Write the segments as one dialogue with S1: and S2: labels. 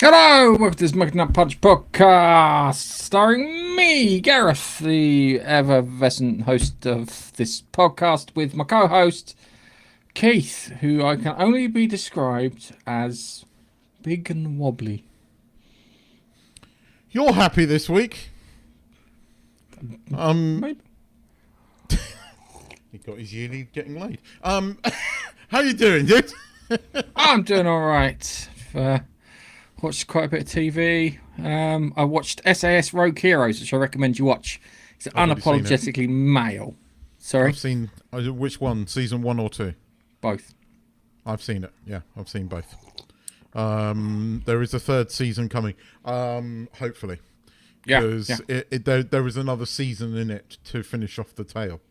S1: Hello, welcome to this Mucking Up Punch podcast, starring me, Gareth, the effervescent host of this podcast, with my co-host, Keith, who I can only be described as big and wobbly.
S2: You're happy this week.
S1: Maybe.
S2: He got his yearly getting laid. How you doing, dude?
S1: I'm doing all right. Watched quite a bit of TV. I watched SAS Rogue Heroes, which I recommend you watch. It's unapologetically male. Sorry?
S2: I've seen... Which one? Season 1 or 2?
S1: Both.
S2: I've seen it. Yeah, I've seen both. There is a third season coming. Hopefully.
S1: Yeah.
S2: Because there is another season in it to finish off the tale.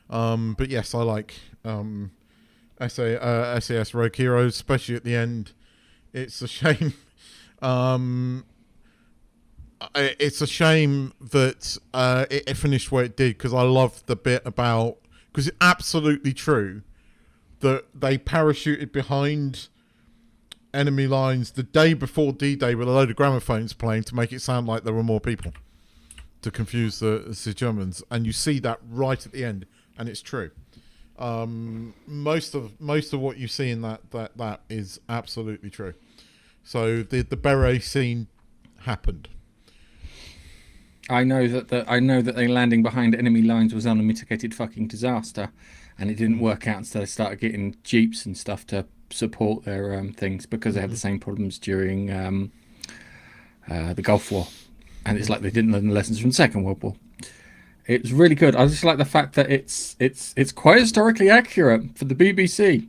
S2: But yes, I like SAS Rogue Heroes, especially at the end. It's a shame... it's a shame that it finished where it did, because I loved the bit about, because it's absolutely true that they parachuted behind enemy lines the day before D-Day with a load of gramophones playing to make it sound like there were more people to confuse the Germans, and you see that right at the end, and it's true. Most of what you see in that is absolutely true. So the beret scene happened.
S1: I know that they landing behind enemy lines was an unmitigated fucking disaster, and it didn't work out until they started getting jeeps and stuff to support their things, because they had the same problems during the Gulf War, and it's like they didn't learn the lessons from the Second World War. It was really good. I just like the fact that it's quite historically accurate for the BBC.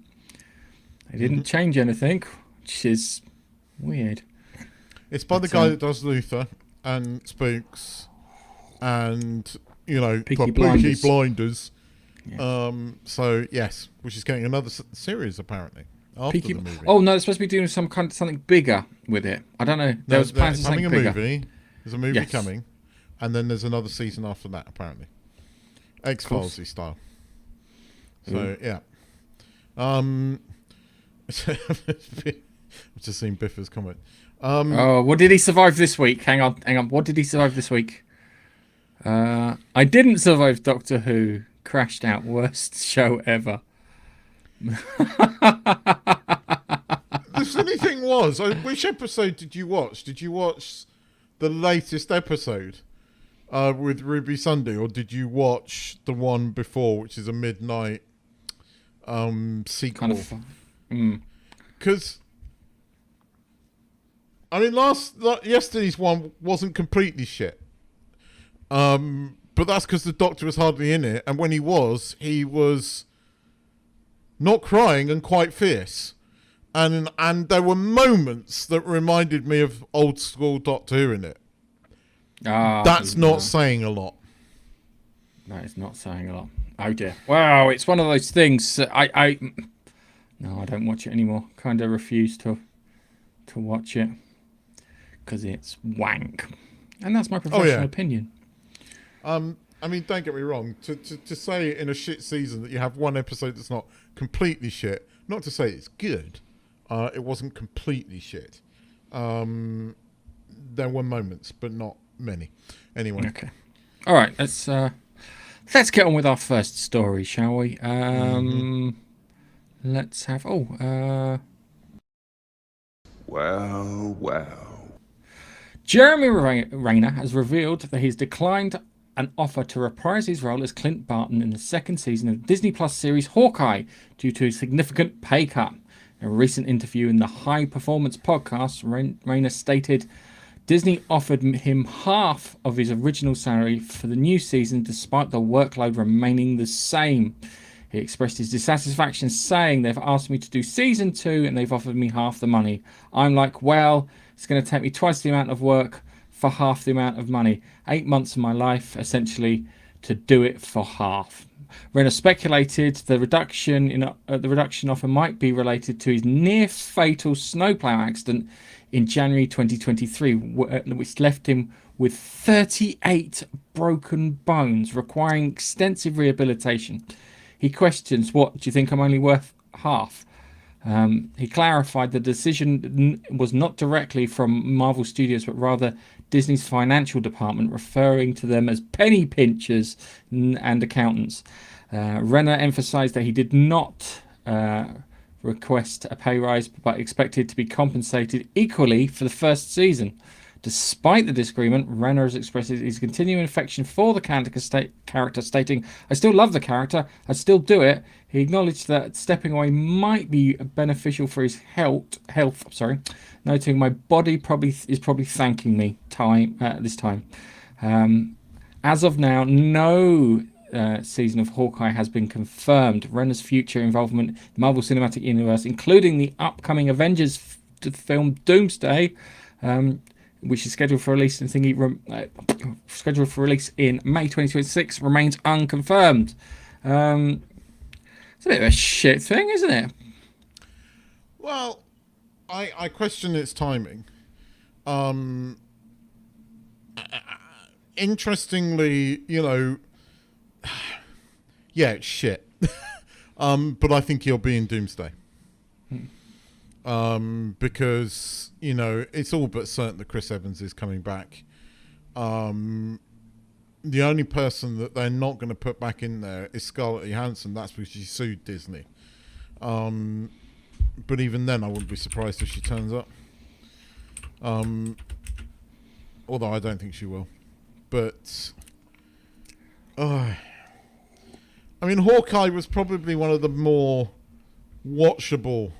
S1: They didn't change anything, which is weird.
S2: It's by the guy that does Luther and Spooks and,
S1: Peaky
S2: Blinders.
S1: Yeah.
S2: So yes, which is getting another series apparently after the movie.
S1: Oh no, they're supposed to be doing something bigger with it. I don't know. There was plans for something bigger.
S2: There's a movie coming, and then there's another season after that apparently. X-Files-y style. So yeah. I've just seen Biffa's comment.
S1: What did he survive this week? Hang on. What did he survive this week? I didn't survive Doctor Who. Crashed out. Worst show ever.
S2: The funny thing was, which episode did you watch? Did you watch the latest episode with Ruby Sunday, or did you watch the one before, which is a midnight sequel? Because... I mean, yesterday's one wasn't completely shit. But that's because the Doctor was hardly in it, and when he was not crying and quite fierce. And there were moments that reminded me of old school Doctor Who in it. That's not saying a lot.
S1: That is not saying a lot. Oh dear. Wow, it's one of those things. No, I don't watch it anymore. Kind of refuse to watch it. Because it's wank. And that's my professional opinion.
S2: I mean, don't get me wrong. To say in a shit season that you have one episode that's not completely shit, not to say it's good, it wasn't completely shit. There were moments, but not many. Anyway.
S1: Okay. All right, let's get on with our first story, shall we? Let's have... Well. Jeremy Renner has revealed that he's declined an offer to reprise his role as Clint Barton in the second season of the Disney Plus series Hawkeye due to a significant pay cut. In a recent interview in the High Performance podcast, Renner stated Disney offered him half of his original salary for the new season despite the workload remaining the same. He expressed his dissatisfaction, saying they've asked me to do season 2 and they've offered me half the money. I'm like, well, it's going to take me twice the amount of work for half the amount of money. 8 months of my life, essentially, to do it for half. Renner speculated the reduction offer might be related to his near-fatal snowplow accident in January 2023, which left him with 38 broken bones, requiring extensive rehabilitation. He questions, what, do you think I'm only worth half? He clarified the decision was not directly from Marvel Studios, but rather Disney's financial department, referring to them as penny pinchers and accountants. Renner emphasized that he did not request a pay rise, but expected to be compensated equally for the first season. Despite the disagreement, Renner has expressed his continuing affection for the character, stating, "I still love the character. I still do it." He acknowledged that stepping away might be beneficial for his health. Noting, "My body is probably thanking me this time." As of now, no season of Hawkeye has been confirmed. Renner's future involvement in the Marvel Cinematic Universe, including the upcoming Avengers film Doomsday, which is scheduled for release in May 2026, remains unconfirmed. It's a bit of a shit thing, isn't it?
S2: Well, I question its timing. Interestingly, yeah, it's shit. But I think he'll be in Doomsday. Because, it's all but certain that Chris Evans is coming back. The only person that they're not going to put back in there is Scarlett Johansson. That's because she sued Disney. But even then, I wouldn't be surprised if she turns up. Although I don't think she will. But, I mean, Hawkeye was probably one of the more watchable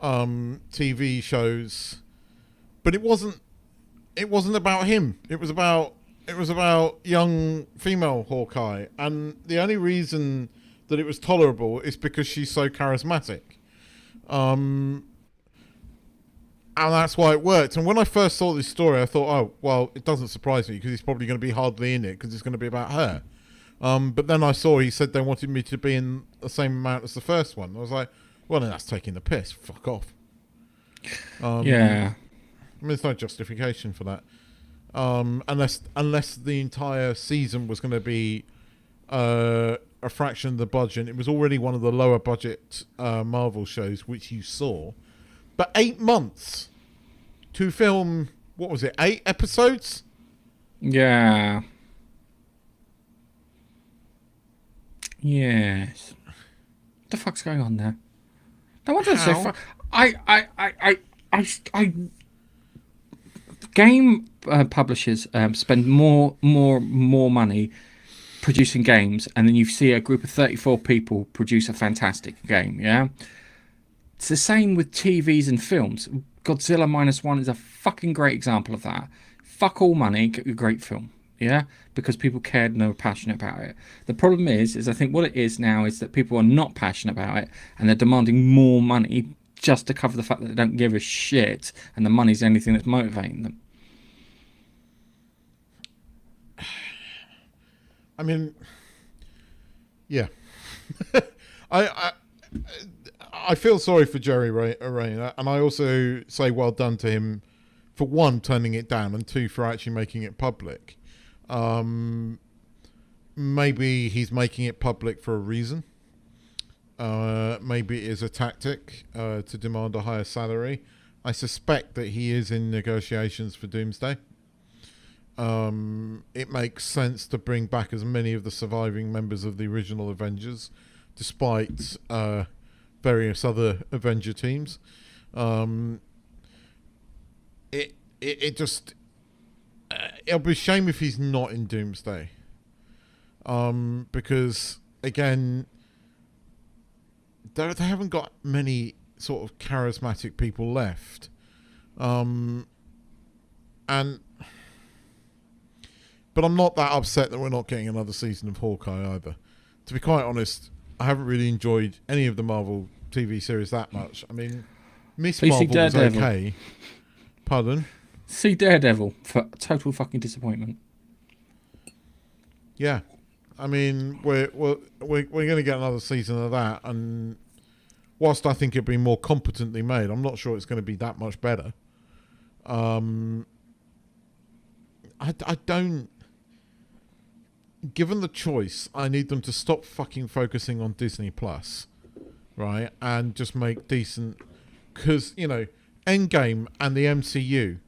S2: TV shows, but it wasn't about him. It was about young female Hawkeye, and the only reason that it was tolerable is because she's so charismatic, and that's why it worked. And when I first saw this story, I thought, oh well, it doesn't surprise me because he's probably going to be hardly in it because it's going to be about her. But then I saw he said they wanted me to be in the same amount as the first one. I was like, well, then that's taking the piss. Fuck off.
S1: Yeah.
S2: I mean, there's no justification for that. Unless the entire season was going to be a fraction of the budget. It was already one of the lower budget Marvel shows, which you saw. But 8 months to film, what was it, 8 episodes?
S1: Yeah. Yes. What the fuck's going on there? No wonder it's so fun. Game publishers spend more money producing games, and then you see a group of 34 people produce a fantastic game. Yeah, it's the same with TVs and films. Godzilla -1 is a fucking great example of that. Fuck all money, get a great film. Yeah, because people cared and they were passionate about it. The problem is I think what it is now is that people are not passionate about it and they're demanding more money just to cover the fact that they don't give a shit, and the money's the only thing that's motivating them.
S2: I mean, yeah. I feel sorry for Jerry Rayner, and I also say well done to him for one, turning it down, and two, for actually making it public. Maybe he's making it public for a reason. Maybe it is a tactic to demand a higher salary. I suspect that he is in negotiations for Doomsday. It makes sense to bring back as many of the surviving members of the original Avengers, despite various other Avenger teams. It just it'll be a shame if he's not in Doomsday, because again, they haven't got many sort of charismatic people left, but I'm not that upset that we're not getting another season of Hawkeye either. To be quite honest, I haven't really enjoyed any of the Marvel TV series that much. I mean, Miss Marvel was okay. Pardon?
S1: See Daredevil for total fucking disappointment.
S2: Yeah, I mean we're going to get another season of that, and whilst I think it'll be more competently made, I'm not sure it's going to be that much better. I don't. Given the choice, I need them to stop fucking focusing on Disney Plus right, and just make decent. Because Endgame and the MCU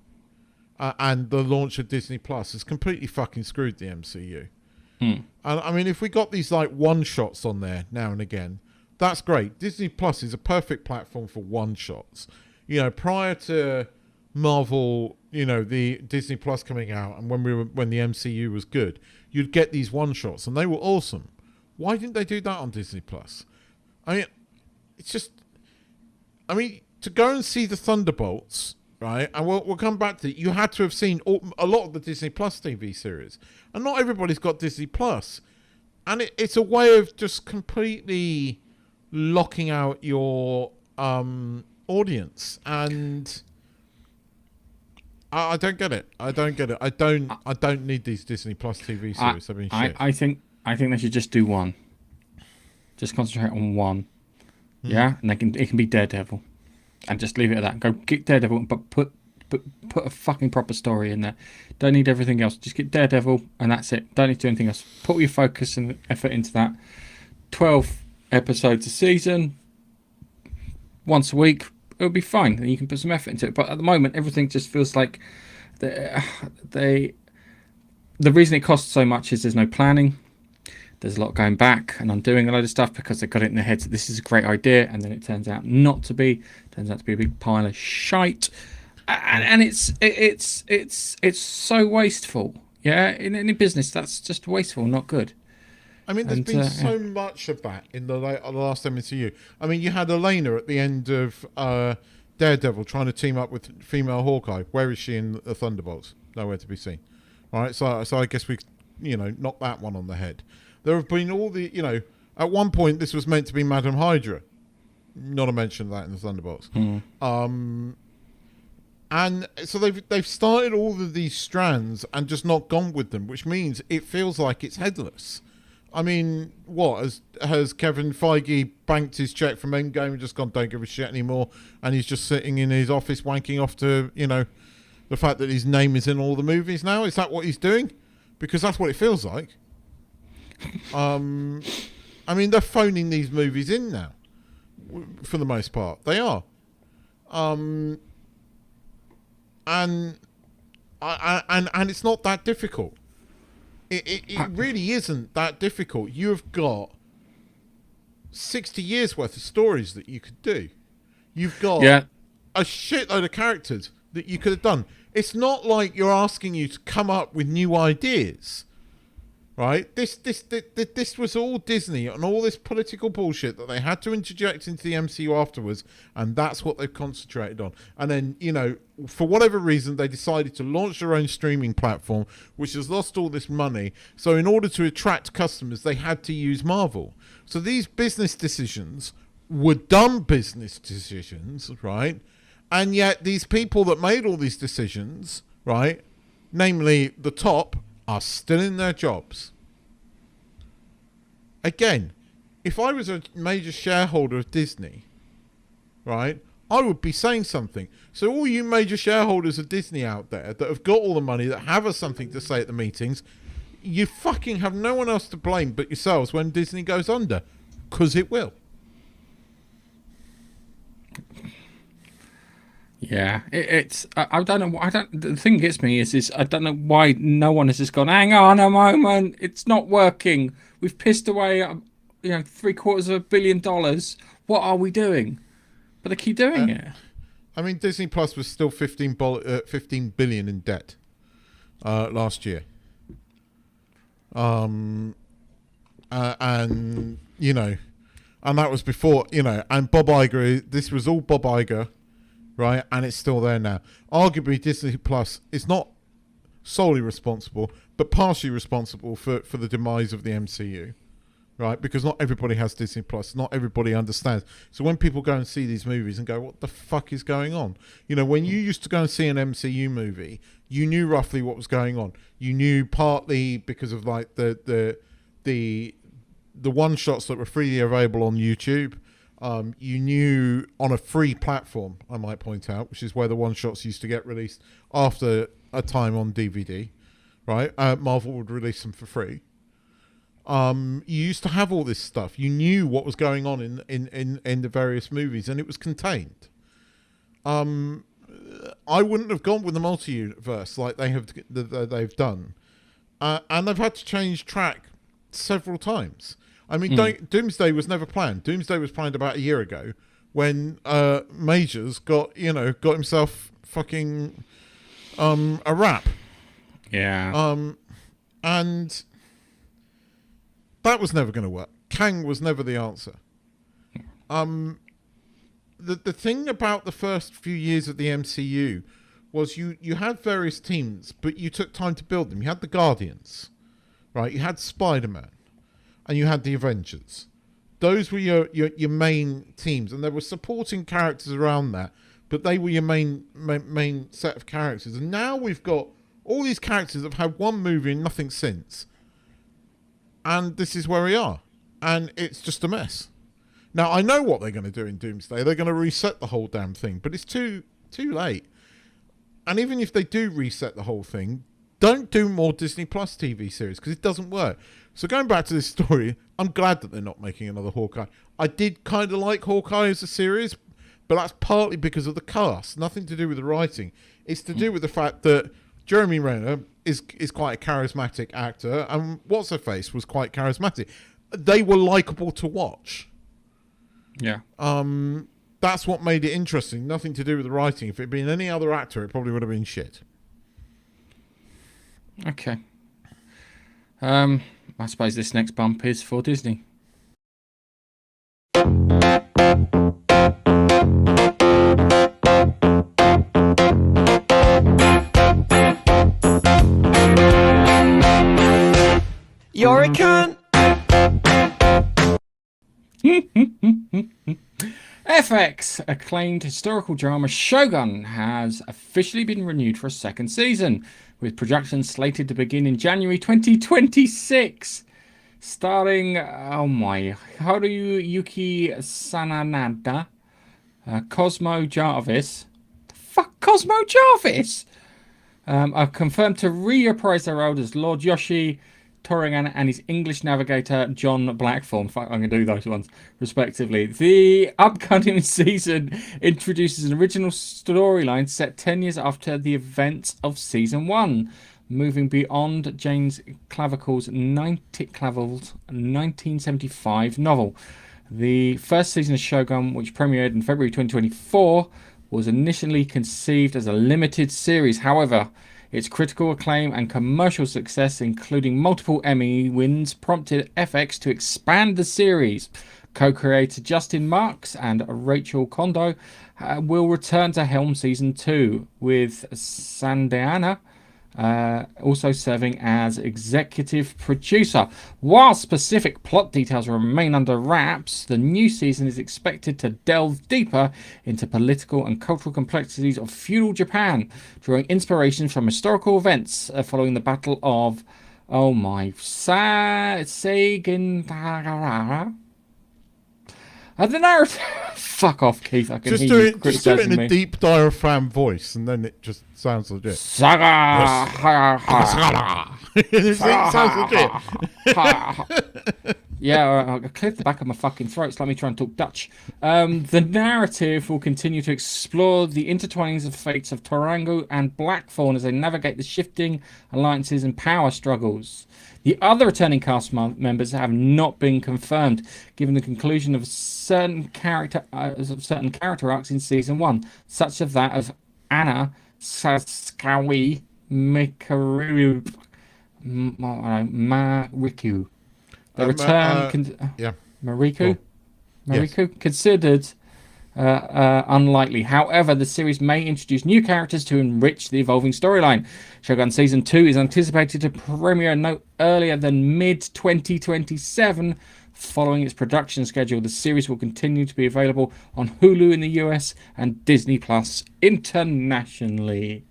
S2: and the launch of Disney Plus has completely fucking screwed the MCU. And I mean, if we got these like one shots on there now and again, that's great. Disney Plus is a perfect platform for one shots. Prior to Marvel, the Disney Plus coming out, and when the MCU was good, you'd get these one shots, and they were awesome. Why didn't they do that on Disney Plus? I mean, it's just, to go and see the Thunderbolts, right? And we'll come back to it. You had to have seen a lot of the Disney Plus TV series, and not everybody's got Disney Plus, and it's a way of just completely locking out your audience, and I don't get it. I don't need these Disney Plus TV series. They've been shit.
S1: I think they should just do one. Just concentrate on one. Yeah, and it can be Daredevil, and just leave it at that. Go get Daredevil, but put a fucking proper story in there. Don't need everything else. Just get Daredevil, and that's it. Don't need to do anything else. Put all your focus and effort into that. 12 episodes a season, once a week. It'll be fine, and you can put some effort into it. But at the moment, everything just feels like the reason it costs so much is there's no planning. There's a lot going back and undoing a load of stuff because they got it in their heads that this is a great idea, and then it turns out not to be. It turns out to be a big pile of shite, and it's so wasteful. Yeah, in any business, that's just wasteful, not good.
S2: I mean, there's been so much of that in the last MCU. I mean, you had Elena at the end of Daredevil trying to team up with female Hawkeye. Where is she in the Thunderbolts? Nowhere to be seen. All right, so I guess we, knocked that one on the head. There have been all the, at one point this was meant to be Madam Hydra. Not a mention of that in the Thunderbolts. And so they've started all of these strands and just not gone with them, which means it feels like it's headless. I mean, what has Kevin Feige banked his check from Endgame and just gone, don't give a shit anymore, and he's just sitting in his office wanking off to the fact that his name is in all the movies now? Is that what he's doing? Because that's what it feels like. I mean, they're phoning these movies in now, for the most part. They are. And it's not that difficult. It really isn't that difficult. You have got 60 years worth of stories that you could do. You've got a shitload of characters that you could have done. It's not like you're asking you to come up with new ideas, right? This was all Disney and all this political bullshit that they had to interject into the MCU afterwards, and that's what they've concentrated on. And then, for whatever reason, they decided to launch their own streaming platform, which has lost all this money. So in order to attract customers, they had to use Marvel. So these business decisions were dumb business decisions, right? And yet these people that made all these decisions, right, namely the top, are still in their jobs. Again, if I was a major shareholder of Disney, right, I would be saying something. So all you major shareholders of Disney out there that have got all the money, that have something to say at the meetings, you fucking have no one else to blame but yourselves when Disney goes under, because it will.
S1: Yeah, I don't know. The thing that gets me is I don't know why no one has just gone, hang on a moment, it's not working. We've pissed away, $750 million. What are we doing? But they keep doing it.
S2: I mean, Disney Plus was still 15 billion in debt last year. And that was before, and Bob Iger, this was all Bob Iger. Right, and it's still there now. Arguably, Disney Plus is not solely responsible, but partially responsible for the demise of the MCU, right? Because not everybody has Disney Plus, not everybody understands. So when people go and see these movies and go, "What the fuck is going on?" When you used to go and see an MCU movie, you knew roughly what was going on. You knew partly because of like the one shots that were freely available on YouTube. You knew on a free platform, I might point out, which is where the one-shots used to get released after a time on DVD, right? Marvel would release them for free. You used to have all this stuff. You knew what was going on in the various movies, and it was contained. I wouldn't have gone with the multi-universe like they've done, and they've had to change track several times. I mean, Doomsday was never planned. Doomsday was planned about a year ago when Majors got himself fucking a rap.
S1: Yeah.
S2: And that was never going to work. Kang was never the answer. The thing about the first few years of the MCU was you had various teams, but you took time to build them. You had the Guardians, right? You had Spider-Man, and you had the Avengers. Those were your main teams, and there were supporting characters around that, but they were your main set of characters. And now we've got all these characters that have had one movie and nothing since. And this is where we are. And it's just a mess. Now, I know what they're going to do in Doomsday. They're going to reset the whole damn thing, but it's too late. And even if they do reset the whole thing, don't do more Disney Plus TV series, because it doesn't work. So going back to this story, I'm glad that they're not making another Hawkeye. I did kind of like Hawkeye as a series, but that's partly because of the cast. Nothing to do with the writing. It's to do with the fact that Jeremy Renner is quite a charismatic actor, and What's-Her-Face was quite charismatic. They were likable to watch.
S1: Yeah.
S2: That's what made it interesting. Nothing to do with the writing. If it had been any other actor, it probably would have been shit.
S1: Okay. I suppose this next bump is for Disney.
S3: You're a cunt.
S1: FX acclaimed historical drama Shogun has officially been renewed for a second season, with production slated to begin in January 2026. Starring, Hiroyuki Sanada, Cosmo Jarvis. The fuck, Cosmo Jarvis? Are confirmed to reprise their roles as Lord Yoshi Torrigan and his English navigator John Blackthorne. Fuck, I'm going to do those ones, respectively. The upcoming season introduces an original storyline set 10 years after the events of Season 1, moving beyond James Clavicle's 1975 novel. The first season of Shogun, which premiered in February 2024, was initially conceived as a limited series. However, its critical acclaim and commercial success, including multiple Emmy wins, prompted FX to expand the series. Co-creator Justin Marks and Rachel Kondo will return to helm Season 2, with Sanada also serving as executive producer. While specific plot details remain under wraps, the new season is expected to delve deeper into political and cultural complexities of feudal Japan, drawing inspiration from historical events following the Battle of Sagan. The narrative. Fuck off, Keith. I can
S2: Just
S1: hear
S2: do
S1: you
S2: it. Just do it in
S1: criticising
S2: a
S1: me.
S2: deep diaphragm voice, and then it just sounds legit.
S1: Saga.
S2: It sounds legit.
S1: Yeah, I cleared the back of my fucking throat. It's like me trying to talk Dutch. The narrative will continue to explore the intertwinings of fates of Torango and Blackthorn as they navigate the shifting alliances and power struggles. The other returning cast members have not been confirmed, given the conclusion of certain character arcs in Season 1, such as that of Anna Saskawi Mariku. The return... Mariku?
S2: Yes.
S1: Considered unlikely. However, the series may introduce new characters to enrich the evolving storyline. Shogun Season 2 is anticipated to premiere no earlier than mid-2027. Following its production schedule, the series will continue to be available on Hulu in the US and Disney Plus internationally.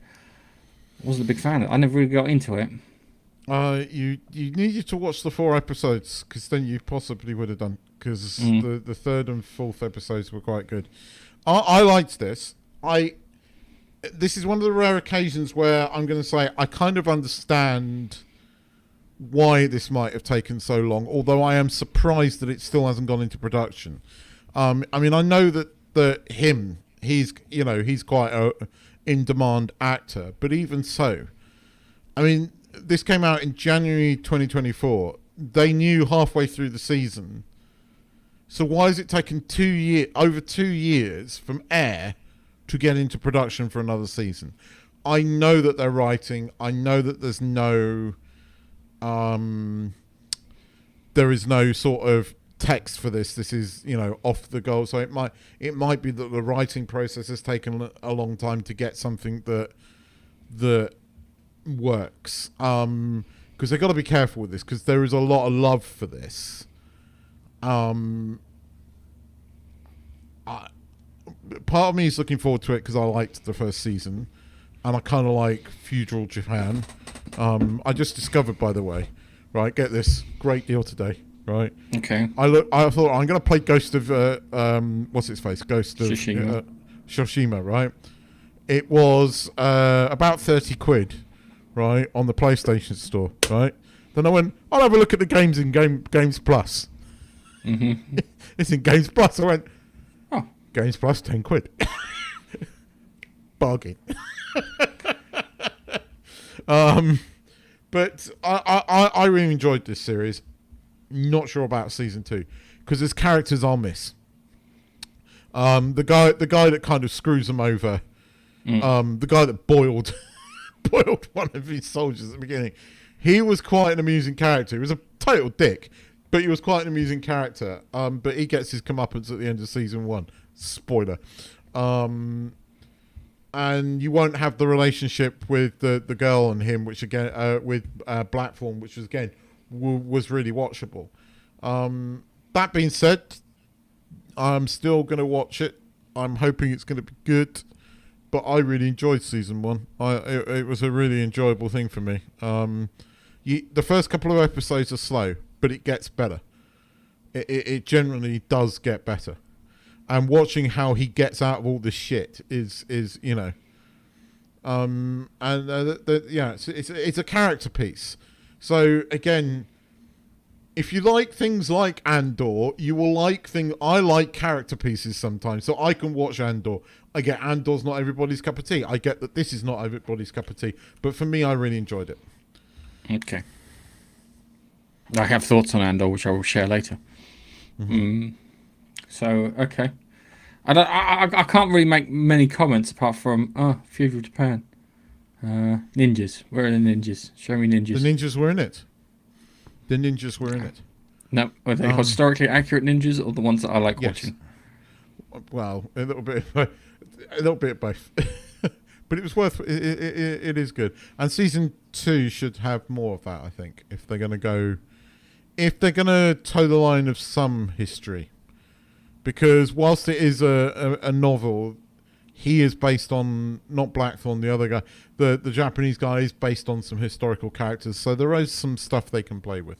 S1: I wasn't a big fan of it. I never really got into it.
S2: You needed to watch the 4 episodes, because then you possibly would have done, because the third and fourth episodes were quite good. I liked this. This is one of the rare occasions where I'm going to say I kind of understand why this might have taken so long, although I am surprised that it still hasn't gone into production. I mean, I know that he's quite a in-demand actor, but even so, I mean, this came out in January 2024. They knew halfway through the season. So why has it taken over 2 years from air to get into production for another season? I know that they're writing. I know that there is no sort of text for this. This is, off the goal. So it might be that the writing process has taken a long time to get something that works. Because they've got to be careful with this, because there is a lot of love for this. Part of me is looking forward to it because I liked the first season, and I kind of like feudal Japan. I just discovered, by the way, right? Get this, great deal today, right?
S1: Okay.
S2: I thought I'm going to play Ghost of what's its face, Ghost of Tsushima, right? It was about 30 quid, right, on the PlayStation Store, right? Then I went, I'll have a look at the games in Games Plus.
S1: Mm-hmm.
S2: It's in Games Plus. I went,
S1: oh,
S2: Games Plus, 10 quid. Bargain. But I really enjoyed this series. Not sure about season 2 because there's characters I'll miss. The guy that kind of screws them over. The guy that boiled one of his soldiers at the beginning. He was quite an amusing character. He was a total dick, but he was quite an amusing character. But he gets his comeuppance at the end of season 1. Spoiler. And you won't have the relationship with the girl and him, which again with Blackthorn, which was again was really watchable. That being said, I'm still going to watch it. I'm hoping it's going to be good, but I really enjoyed season 1. It was a really enjoyable thing for me. The first couple of episodes are slow, but it gets better. It generally does get better. And watching how he gets out of all this shit is it's a character piece. So again, if you like things like Andor, you will like I like character pieces sometimes, so I can watch Andor. I get Andor's not everybody's cup of tea. I get that this is not everybody's cup of tea, but for me, I really enjoyed it.
S1: Okay. I have thoughts on Andor, which I will share later. Mm-hmm. So, okay. I can't really make many comments apart from, feudal Japan. Ninjas. Where are the ninjas? Show me ninjas.
S2: The ninjas were in it.
S1: No, are they historically accurate ninjas or the ones that I like watching?
S2: Well, a little bit of both. But it was worth it is good. And season 2 should have more of that, I think, if they're going to toe the line of some history. Because whilst it is a novel, he is based on, not Blackthorn, the other guy, the Japanese guy is based on some historical characters, so there is some stuff they can play with.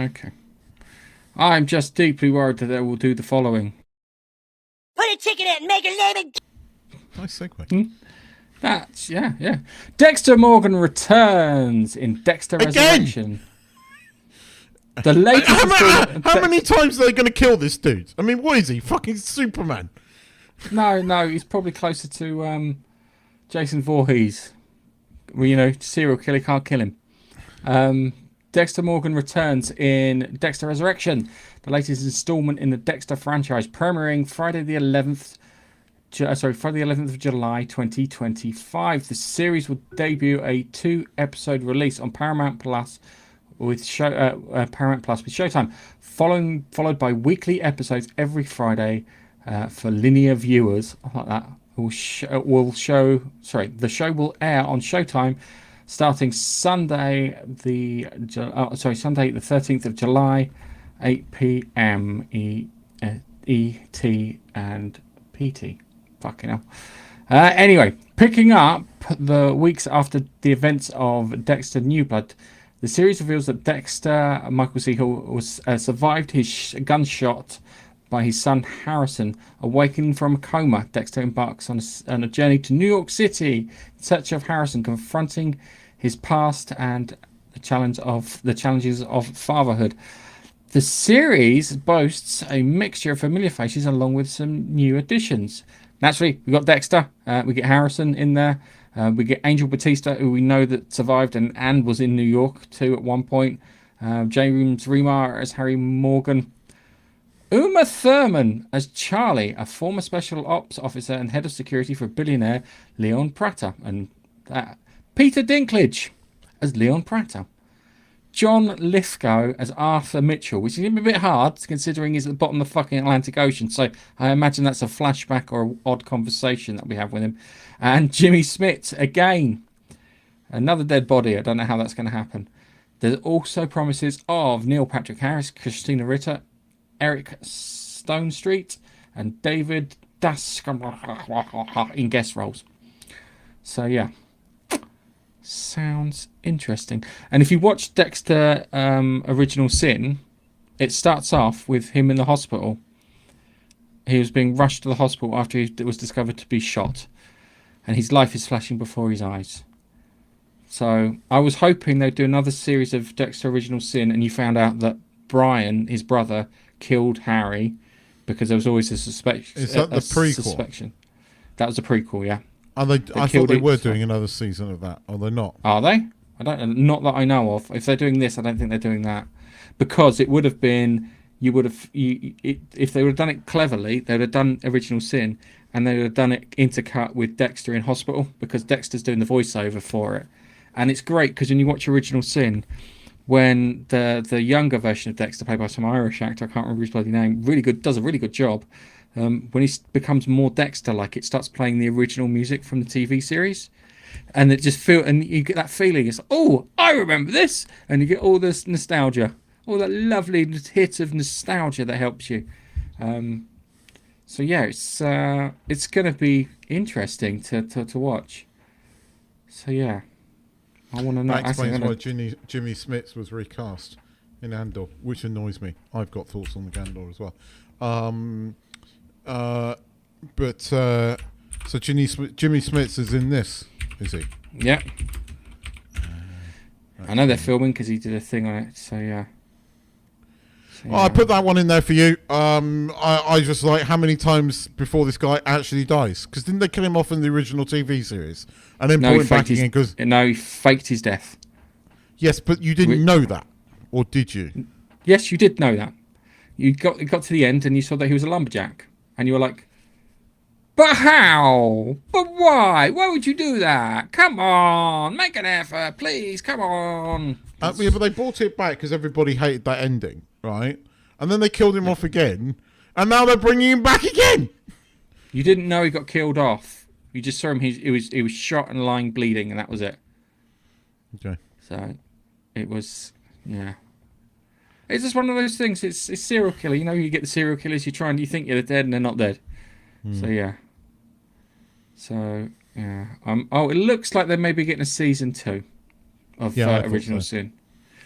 S1: Okay. I'm just deeply worried that they will do the following.
S4: Put a ticket in and make a living.
S2: Nice segue.
S1: That's, yeah. Dexter Morgan returns in Dexter Resurrection. The latest.
S2: How many times are they going to kill this dude? I mean, what is he? Fucking Superman?
S1: No, he's probably closer to Jason Voorhees. Well, serial killer can't kill him. Dexter Morgan returns in Dexter Resurrection, the latest installment in the Dexter franchise, premiering Friday the 11th of July 2025. The series will debut a 2-episode release on Paramount Plus with Showtime, followed by weekly episodes every Friday for linear viewers. Like that. The show will air on Showtime starting Sunday the 13th of July, 8 p.m. ET and PT. Fucking hell. Anyway, picking up the weeks after the events of Dexter New Blood, the series reveals that Dexter, Michael C. Hall, was survived his gunshot by his son Harrison. Awakening from a coma, Dexter embarks on a journey to New York City in search of Harrison, confronting his past and the challenges of fatherhood. The series boasts a mixture of familiar faces along with some new additions. Naturally, we got Dexter, we get Harrison in there, we get Angel Batista, who we know that survived and was in New York too at one point. James Remar as Harry Morgan. Uma Thurman as Charlie, a former special ops officer and head of security for billionaire Leon Prater. And Peter Dinklage as Leon Prater. John Lithgow as Arthur Mitchell, which is a bit hard considering he's at the bottom of the fucking Atlantic Ocean. So I imagine that's a flashback or an odd conversation that we have with him. And Jimmy Smits again. Another dead body. I don't know how that's going to happen. There's also promises of Neil Patrick Harris, Christina Ritter, Eric Stone Street, and David Dask in guest roles. So yeah. Sounds interesting. And if you watch Dexter Original Sin, it starts off with him in the hospital. He was being rushed to the hospital after he was discovered to be shot. And his life is flashing before his eyes. So I was hoping they'd do another series of Dexter Original Sin and you found out that Brian, his brother, killed Harry because there was always a suspicion.
S2: Is that the prequel?
S1: Suspicion. That was a prequel, yeah.
S2: Are they I thought they were doing another season of that. Are they not?
S1: Are they? I don't. Not that I know of. If they're doing this, I don't think they're doing that, because it would have been. If they would have done it cleverly, they would have done Original Sin, and they would have done it intercut with Dexter in hospital, because Dexter's doing the voiceover for it, and it's great because when you watch Original Sin, when the younger version of Dexter, played by some Irish actor, I can't remember his bloody name, does a really good job. When he becomes more Dexter-like, it starts playing the original music from the TV series, and it just and you get that feeling. It's oh, I remember this, and you get all this nostalgia, all that lovely hit of nostalgia that helps you. So yeah, it's going to be interesting to watch. So yeah, I want to know.
S2: That explains why Jimmy Smits was recast in Andor, which annoys me. I've got thoughts on the Andor as well. So Jimmy Smits is in this, is he?
S1: Yeah. I know they're filming because he did a thing on it. So yeah.
S2: Oh, I put that one in there for you. I just like how many times before this guy actually dies, because didn't they kill him off in the original TV series and then brought him back again?
S1: No, he faked his death.
S2: Yes, but you didn't know that, or did you?
S1: Yes, you did know that. You got to the end and you saw that he was a lumberjack, and you were like, "But how? But why? Why would you do that? Come on, make an effort, please. Come on."
S2: Yeah, but they brought it back because everybody hated that ending, right? And then they killed him off again, and now they're bringing him back again.
S1: You didn't know he got killed off. You just saw him. He was shot and lying bleeding, and that was it.
S2: Okay.
S1: So, it was It's just one of those things. It's serial killer. You know, you get the serial killers. You think you're dead, and they're not dead. So yeah. So yeah. Oh, it looks like they may be getting a season 2 of Original Sin.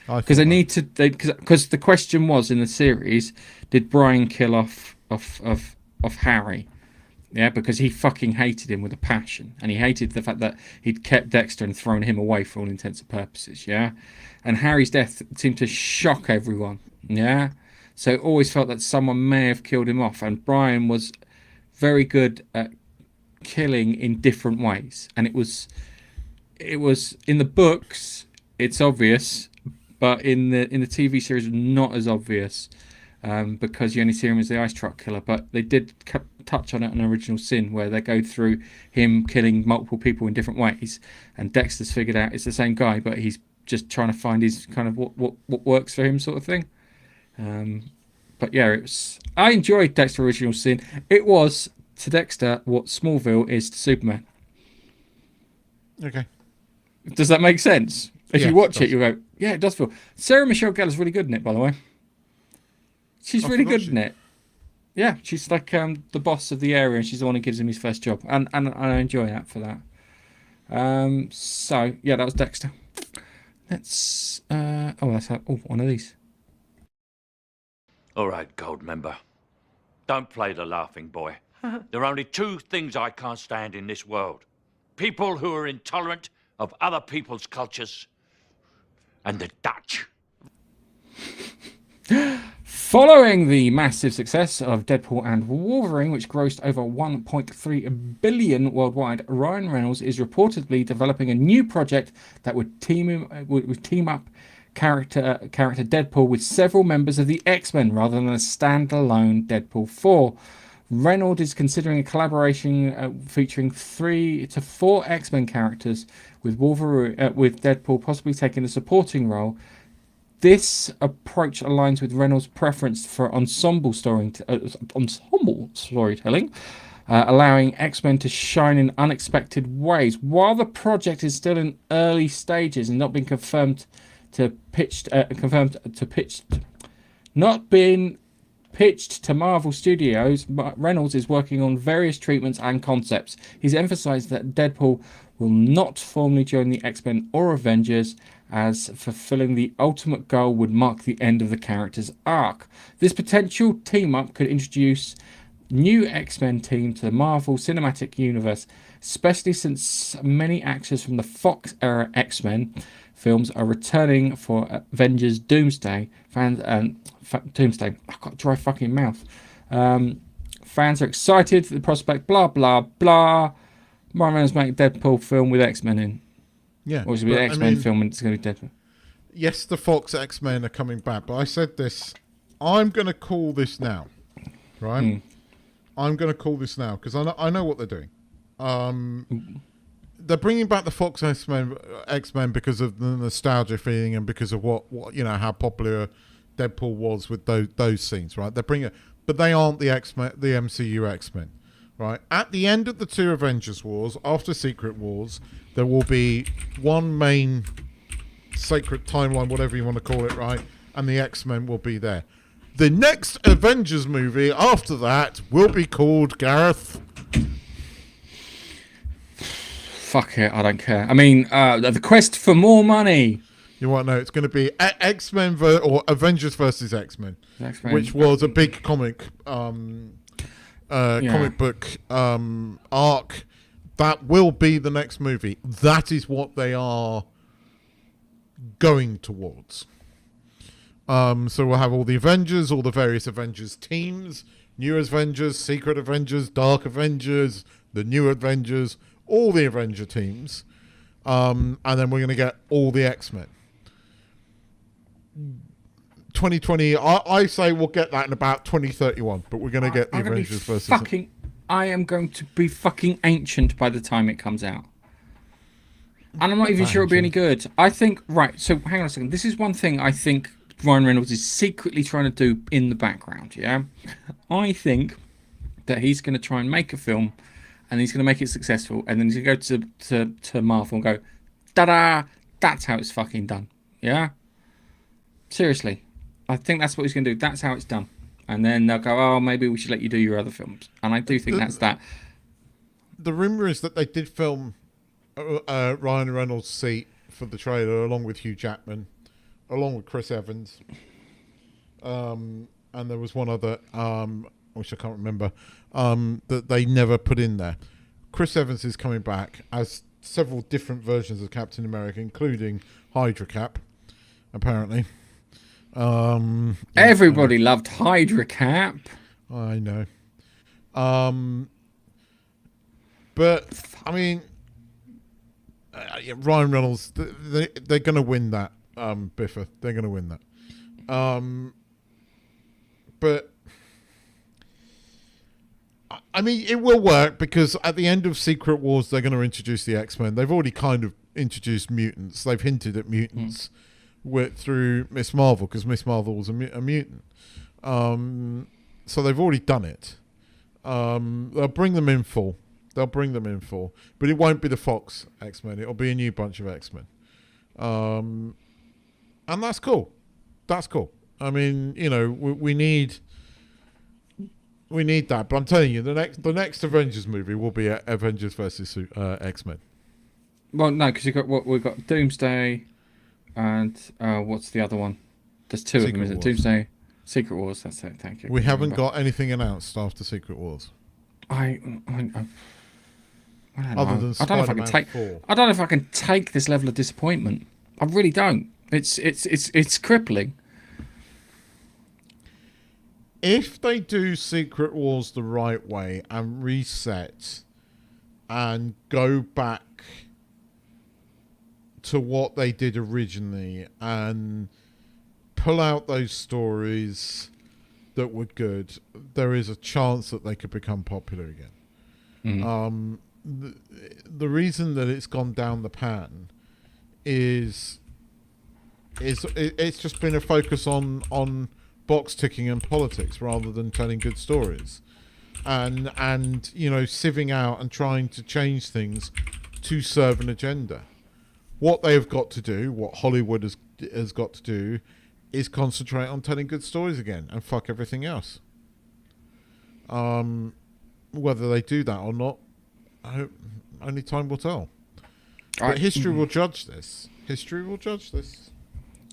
S1: Because they need to. Because the question was in the series, did Brian kill off Harry? Yeah, because he fucking hated him with a passion, and he hated the fact that he'd kept Dexter and thrown him away for all intents and purposes. Yeah, and Harry's death seemed to shock everyone. Yeah, so it always felt that someone may have killed him off, and Brian was very good at killing in different ways, and it was in the books. It's obvious, but in the TV series, not as obvious. Because you only see him as the ice truck killer, but they did touch on it in Original Sin, where they go through him killing multiple people in different ways, and Dexter's figured out it's the same guy, but he's just trying to find his kind of what works for him, sort of thing. But yeah, I enjoyed Dexter Original Sin. It was to Dexter what Smallville is to Superman.
S2: Okay.
S1: Does that make sense? If you watch it, you go, yeah, it does feel. Sarah Michelle Gellar's really good in it, by the way. She's really good in it. Yeah, she's like the boss of the area, and she's the one who gives him his first job, and I enjoy that for that. So yeah, that was Dexter. Let's one of these.
S5: All right, Gold Member. Don't play the laughing boy. There are only 2 things I can't stand in this world: people who are intolerant of other people's cultures, and the Dutch.
S1: Following the massive success of Deadpool and Wolverine, which grossed over 1.3 billion worldwide, Ryan Reynolds is reportedly developing a new project that would team up character Deadpool with several members of the X-Men rather than a standalone Deadpool 4. Reynolds is considering a collaboration featuring 3 to 4 X-Men characters, with Wolverine, with Deadpool possibly taking a supporting role. This approach aligns with Reynolds' preference for ensemble storytelling, allowing X-Men to shine in unexpected ways. While the project is still in early stages and not been pitched to Marvel Studios, Reynolds is working on various treatments and concepts. He's emphasized that Deadpool will not formally join the X-Men or Avengers, as fulfilling the ultimate goal would mark the end of the character's arc. This potential team-up could introduce new X-Men team to the Marvel Cinematic Universe, especially since many actors from the Fox-era X-Men films are returning for Avengers Doomsday. Doomsday. I've got a dry fucking mouth. Fans are excited for the prospect, blah, blah, blah. Ryan Reynolds make a Deadpool film with X-Men in.
S2: Yeah.
S1: Or it's going to be an X-Men film and it's going to be Deadpool.
S2: Yes, the Fox X-Men are coming back, but I said this. I'm going to call this now. Right? I'm going to call this now because I know what they're doing. They're bringing back the Fox X-Men because of the nostalgia feeling and because of what how popular Deadpool was with those scenes, right? But they aren't the X-Men, the MCU X-Men, right? At the end of the 2 Avengers Wars, after Secret Wars, there will be one main sacred timeline, whatever you want to call it, right? And the X-Men will be there. The next Avengers movie after that will be called, Gareth,
S1: fuck it, I don't care. I mean, the quest for more money.
S2: You want to know? It's going to be X-Men or Avengers versus X-Men, which was a big comic book arc. That will be the next movie. That is what they are going towards. So we'll have all the Avengers, all the various Avengers teams, New Avengers, Secret Avengers, Dark Avengers, the New Avengers, all the Avenger teams. And then we're going to get all the X-Men. 2020, I say we'll get that in about 2031, but we're going to get the Avengers versus...
S1: I am going to be fucking ancient by the time it comes out. And I'm not even sure it'll be any good. I think... Right, so hang on a second. This is one thing I think Ryan Reynolds is secretly trying to do in the background, yeah? I think that he's going to try and make a film and he's going to make it successful, and then he's going to go to Marvel and go, ta-da, that's how it's fucking done, yeah? Seriously. I think that's what he's going to do. That's how it's done. And then they'll go, oh, maybe we should let you do your other films. And I do think that's that.
S2: The rumour is that they did film Ryan Reynolds' seat for the trailer along with Hugh Jackman, along with Chris Evans. And there was one other, which I can't remember, that they never put in there. Chris Evans is coming back as several different versions of Captain America, including Hydra Cap, apparently.
S1: Everybody loved Hydra Cap.
S2: I know. But I mean, Ryan Reynolds, they're going to win that, Biffa. They're going to win that. But I mean, it will work because at the end of Secret Wars, they're going to introduce the X-Men. They've already kind of introduced mutants. They've hinted at mutants. Through Miss Marvel, because Miss Marvel was a mutant. So they've already done it. They'll bring them in full. But it won't be the Fox X-Men. It'll be a new bunch of X-Men. And that's cool. I mean, we need that. But I'm telling you, the next Avengers movie will be Avengers versus X-Men.
S1: Well, no, because we've got Doomsday. And what's the other one? There's 2 of them, isn't it? Doomsday, Secret Wars. That's it. Thank you.
S2: We haven't got anything announced after Secret Wars.
S1: I don't know.
S2: Other than Spider-Man 4.
S1: I don't know if I can take this level of disappointment. I really don't. It's crippling.
S2: If they do Secret Wars the right way and reset and go back to what they did originally and pull out those stories that were good, there is a chance that they could become popular again. The reason that it's gone down the pan is it's just been a focus on box ticking and politics rather than telling good stories, and you know, sieving out and trying to change things to serve an agenda. What they have got to do, what Hollywood has got to do, is concentrate on telling good stories again and fuck everything else. Whether they do that or not, I hope only time will tell. But history will judge this. History will judge this.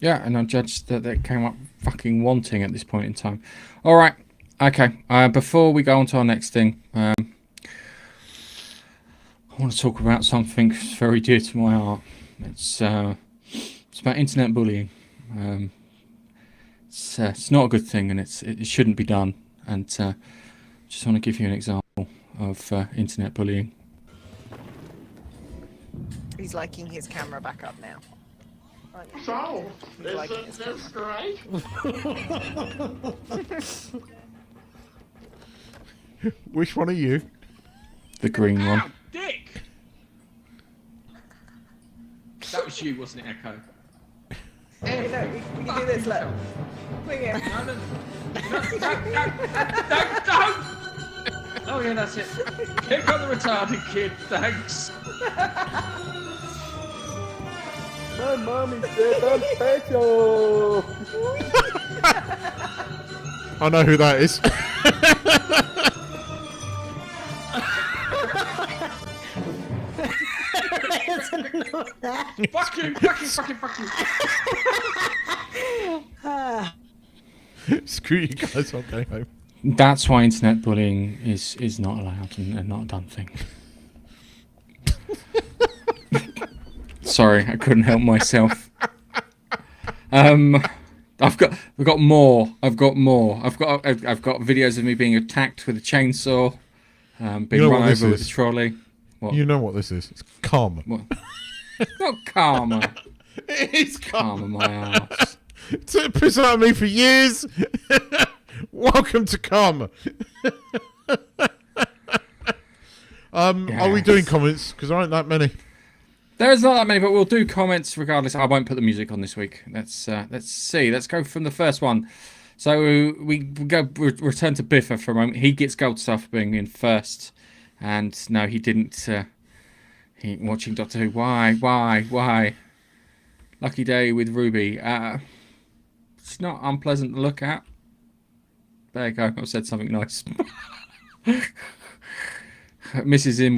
S1: Yeah, and I judged that they came up fucking wanting at this point in time. All right, okay. Before we go on to our next thing, I want to talk about something very dear to my heart. It's about internet bullying. It's not a good thing, and it shouldn't be done. And just want to give you an example of internet bullying.
S6: He's liking his camera back up now.
S2: So,
S6: isn't
S2: this great? Which one are you?
S1: The green one.
S7: Dick! That was you, wasn't it, Echo?
S6: Hey, look, we can do this, look. Swing it.
S7: No. Oh yeah, that's it. Kick on the retarded kid, thanks.
S3: My mommy said I'm special.
S2: I know who that is.
S7: Fuck you.
S2: Screw you guys, I'm going home.
S1: That's why internet bullying is not allowed and not a done thing. Sorry, I couldn't help myself. We've got more. I've got videos of me being attacked with a chainsaw, being run over with a trolley. What?
S2: You know what this is? It's karma.
S1: What? Not karma.
S2: It is
S1: Karma, my ass.
S2: It's pissing at me for years. Welcome to karma. Are we doing comments? Because there aren't that many.
S1: There's not that many, but we'll do comments regardless. I won't put the music on this week. Let's see. Let's go from the first one. So we return to Biffa for a moment. He gets gold stuff for being in first, and no, he didn't. He watching Doctor Who. Why? Lucky day with Ruby. It's not unpleasant to look at. There you go. I've said something nice. Mrs. in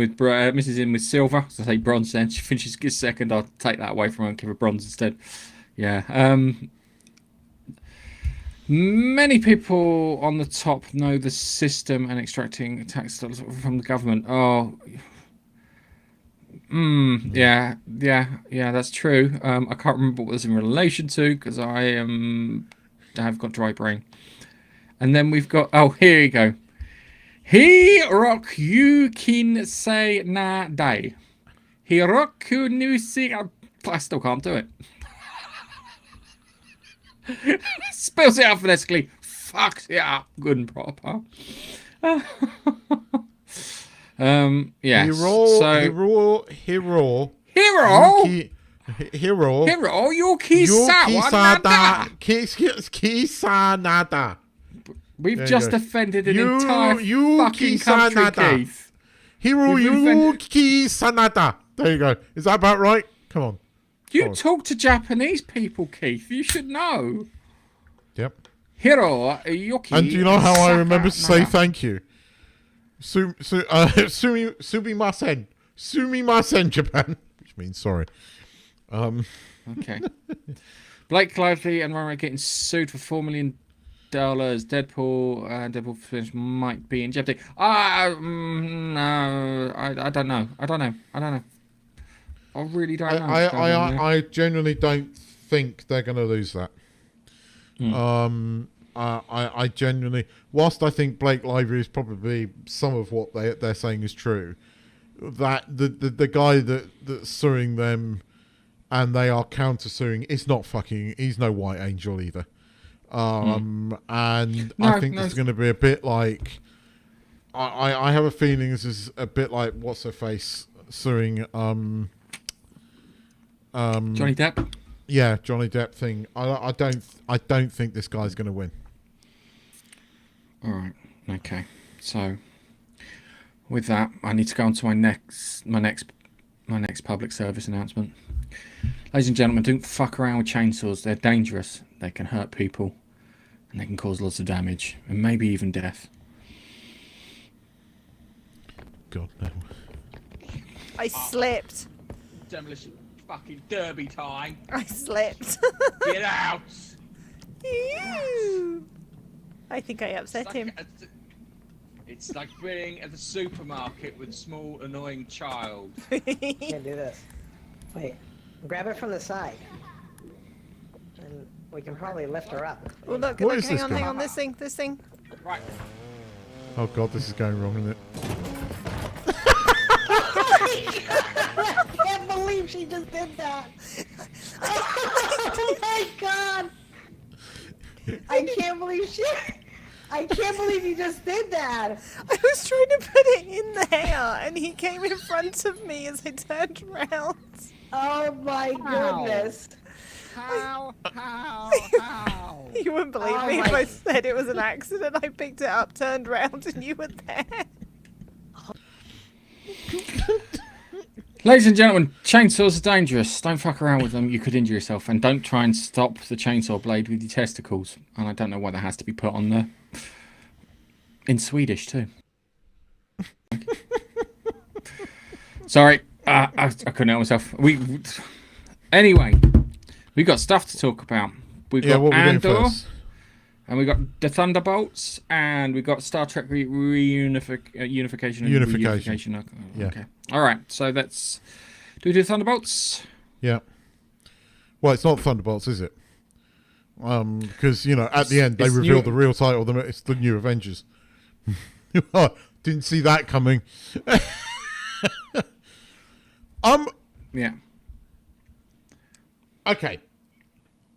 S1: with silver. So I say bronze then. She finishes second. I'll take that away from her and give her bronze instead. Yeah. Many people on the top know the system and extracting tax dollars from the government. Oh. Yeah, that's true. I can't remember what was in relation to because I have got dry brain. And then we've got, here you go. Hiroyuki say na dai. Hiroyuki, I still can't do it. Spells it out phonetically. Fucks it up good and proper. Yes. Hiroyuki
S2: Sanada.
S1: We've just offended an entire fucking country, Keith.
S2: Hiroyuki Sanada. There you go. Is that about right? Come on.
S1: You talk to Japanese people, Keith. You should know.
S2: Yep.
S1: Hiroyuki.
S2: And do you know how I remember to say thank you? Sumimasen. Sumimasen, Japan. Which means sorry.
S1: Okay. Blake Lively and Renner getting sued for $4 million. Deadpool finish might be in jeopardy. No, I don't know. I really don't know.
S2: I genuinely don't think they're going to lose that. I genuinely, whilst I think Blake Lively is probably some of what they're saying is true, that the guy that's suing them and they are counter suing is not fucking. He's no white angel either. And I think this is going to be a bit like. I have a feeling this is a bit like what's her face suing
S1: Johnny Depp.
S2: Yeah, Johnny Depp thing. I don't think this guy's going to win.
S1: All right. Okay. So with that, I need to go on to my next public service announcement. Ladies and gentlemen, don't fuck around with chainsaws. They're dangerous. They can hurt people, and they can cause lots of damage, and maybe even death.
S2: God no.
S8: I slipped.
S7: Demolition fucking derby time.
S8: I slipped.
S7: Get out.
S8: Ew. I think I upset him.
S7: It's like being at the supermarket with a small annoying child.
S6: Can't do this. Wait, grab it from the side. And we can probably lift her up.
S8: Oh look,
S2: What
S8: look,
S2: is
S8: hang
S2: this
S8: on,
S2: guy?
S8: hang on, this thing.
S7: Right.
S2: Oh God, this is going wrong, isn't it?
S6: I can't believe she just did that. Oh my God. I can't believe you just did that.
S8: I was trying to put it in there, and he came in front of me as I turned around.
S6: Oh my goodness.
S7: How?
S8: You wouldn't believe
S6: Oh
S8: me
S6: my-
S8: if I said it was an accident. I picked it up, turned around, and you were there.
S1: Ladies and gentlemen, chainsaws are dangerous. Don't fuck around with them. You could injure yourself. And don't try and stop the chainsaw blade with your testicles. And I don't know why that has to be put on there. In Swedish, too. Sorry. I couldn't help myself. Anyway, we got stuff to talk about. We've got
S2: what we doing
S1: Andor.
S2: first?
S1: And we got the Thunderbolts, and we got Star Trek unification. And reunification.
S2: Yeah.
S1: Okay. All right. So let's do we do Thunderbolts?
S2: Yeah. Well, it's not Thunderbolts, is it? Because at the end they
S1: It's
S2: reveal
S1: new-
S2: the real title. It's the New Avengers. Oh, didn't see that coming.
S1: Yeah.
S2: Okay.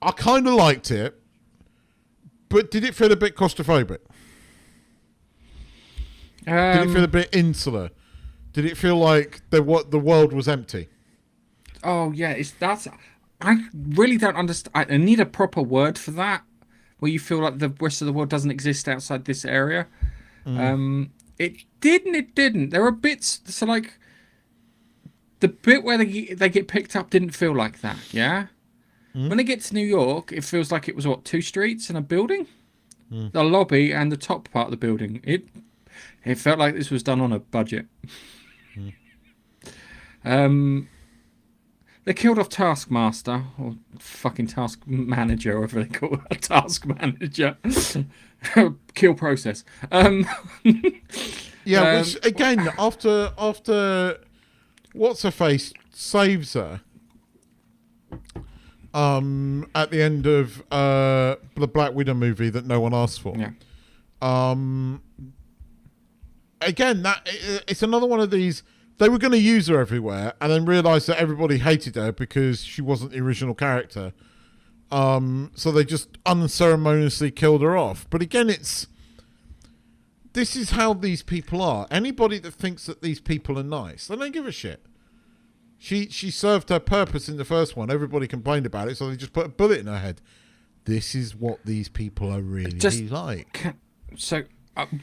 S2: I kind of liked it, but did it feel a bit claustrophobic? Did it feel a bit insular? Did it feel like the world was empty?
S1: Oh yeah, I really don't understand. I need a proper word for that, where you feel like the rest of the world doesn't exist outside this area. It didn't. There were bits. So like, the bit where they get picked up didn't feel like that. Yeah. When they get to New York, it feels like it was two streets and a building, the lobby and the top part of the building. It felt like this was done on a budget. They killed off Taskmaster, or fucking Task Manager, or whatever they call it, a Task Manager. Kill process.
S2: Yeah, which again, after what's her face saves her at the end of the Black Widow movie that no one asked for.
S1: Yeah.
S2: Again, it's another one of these. They were going to use her everywhere, and then realised that everybody hated her because she wasn't the original character. So they just unceremoniously killed her off. But again, this is how these people are. Anybody that thinks that these people are nice, they don't give a shit. She served her purpose in the first one. Everybody complained about it, so they just put a bullet in her head. This is what these people are really like.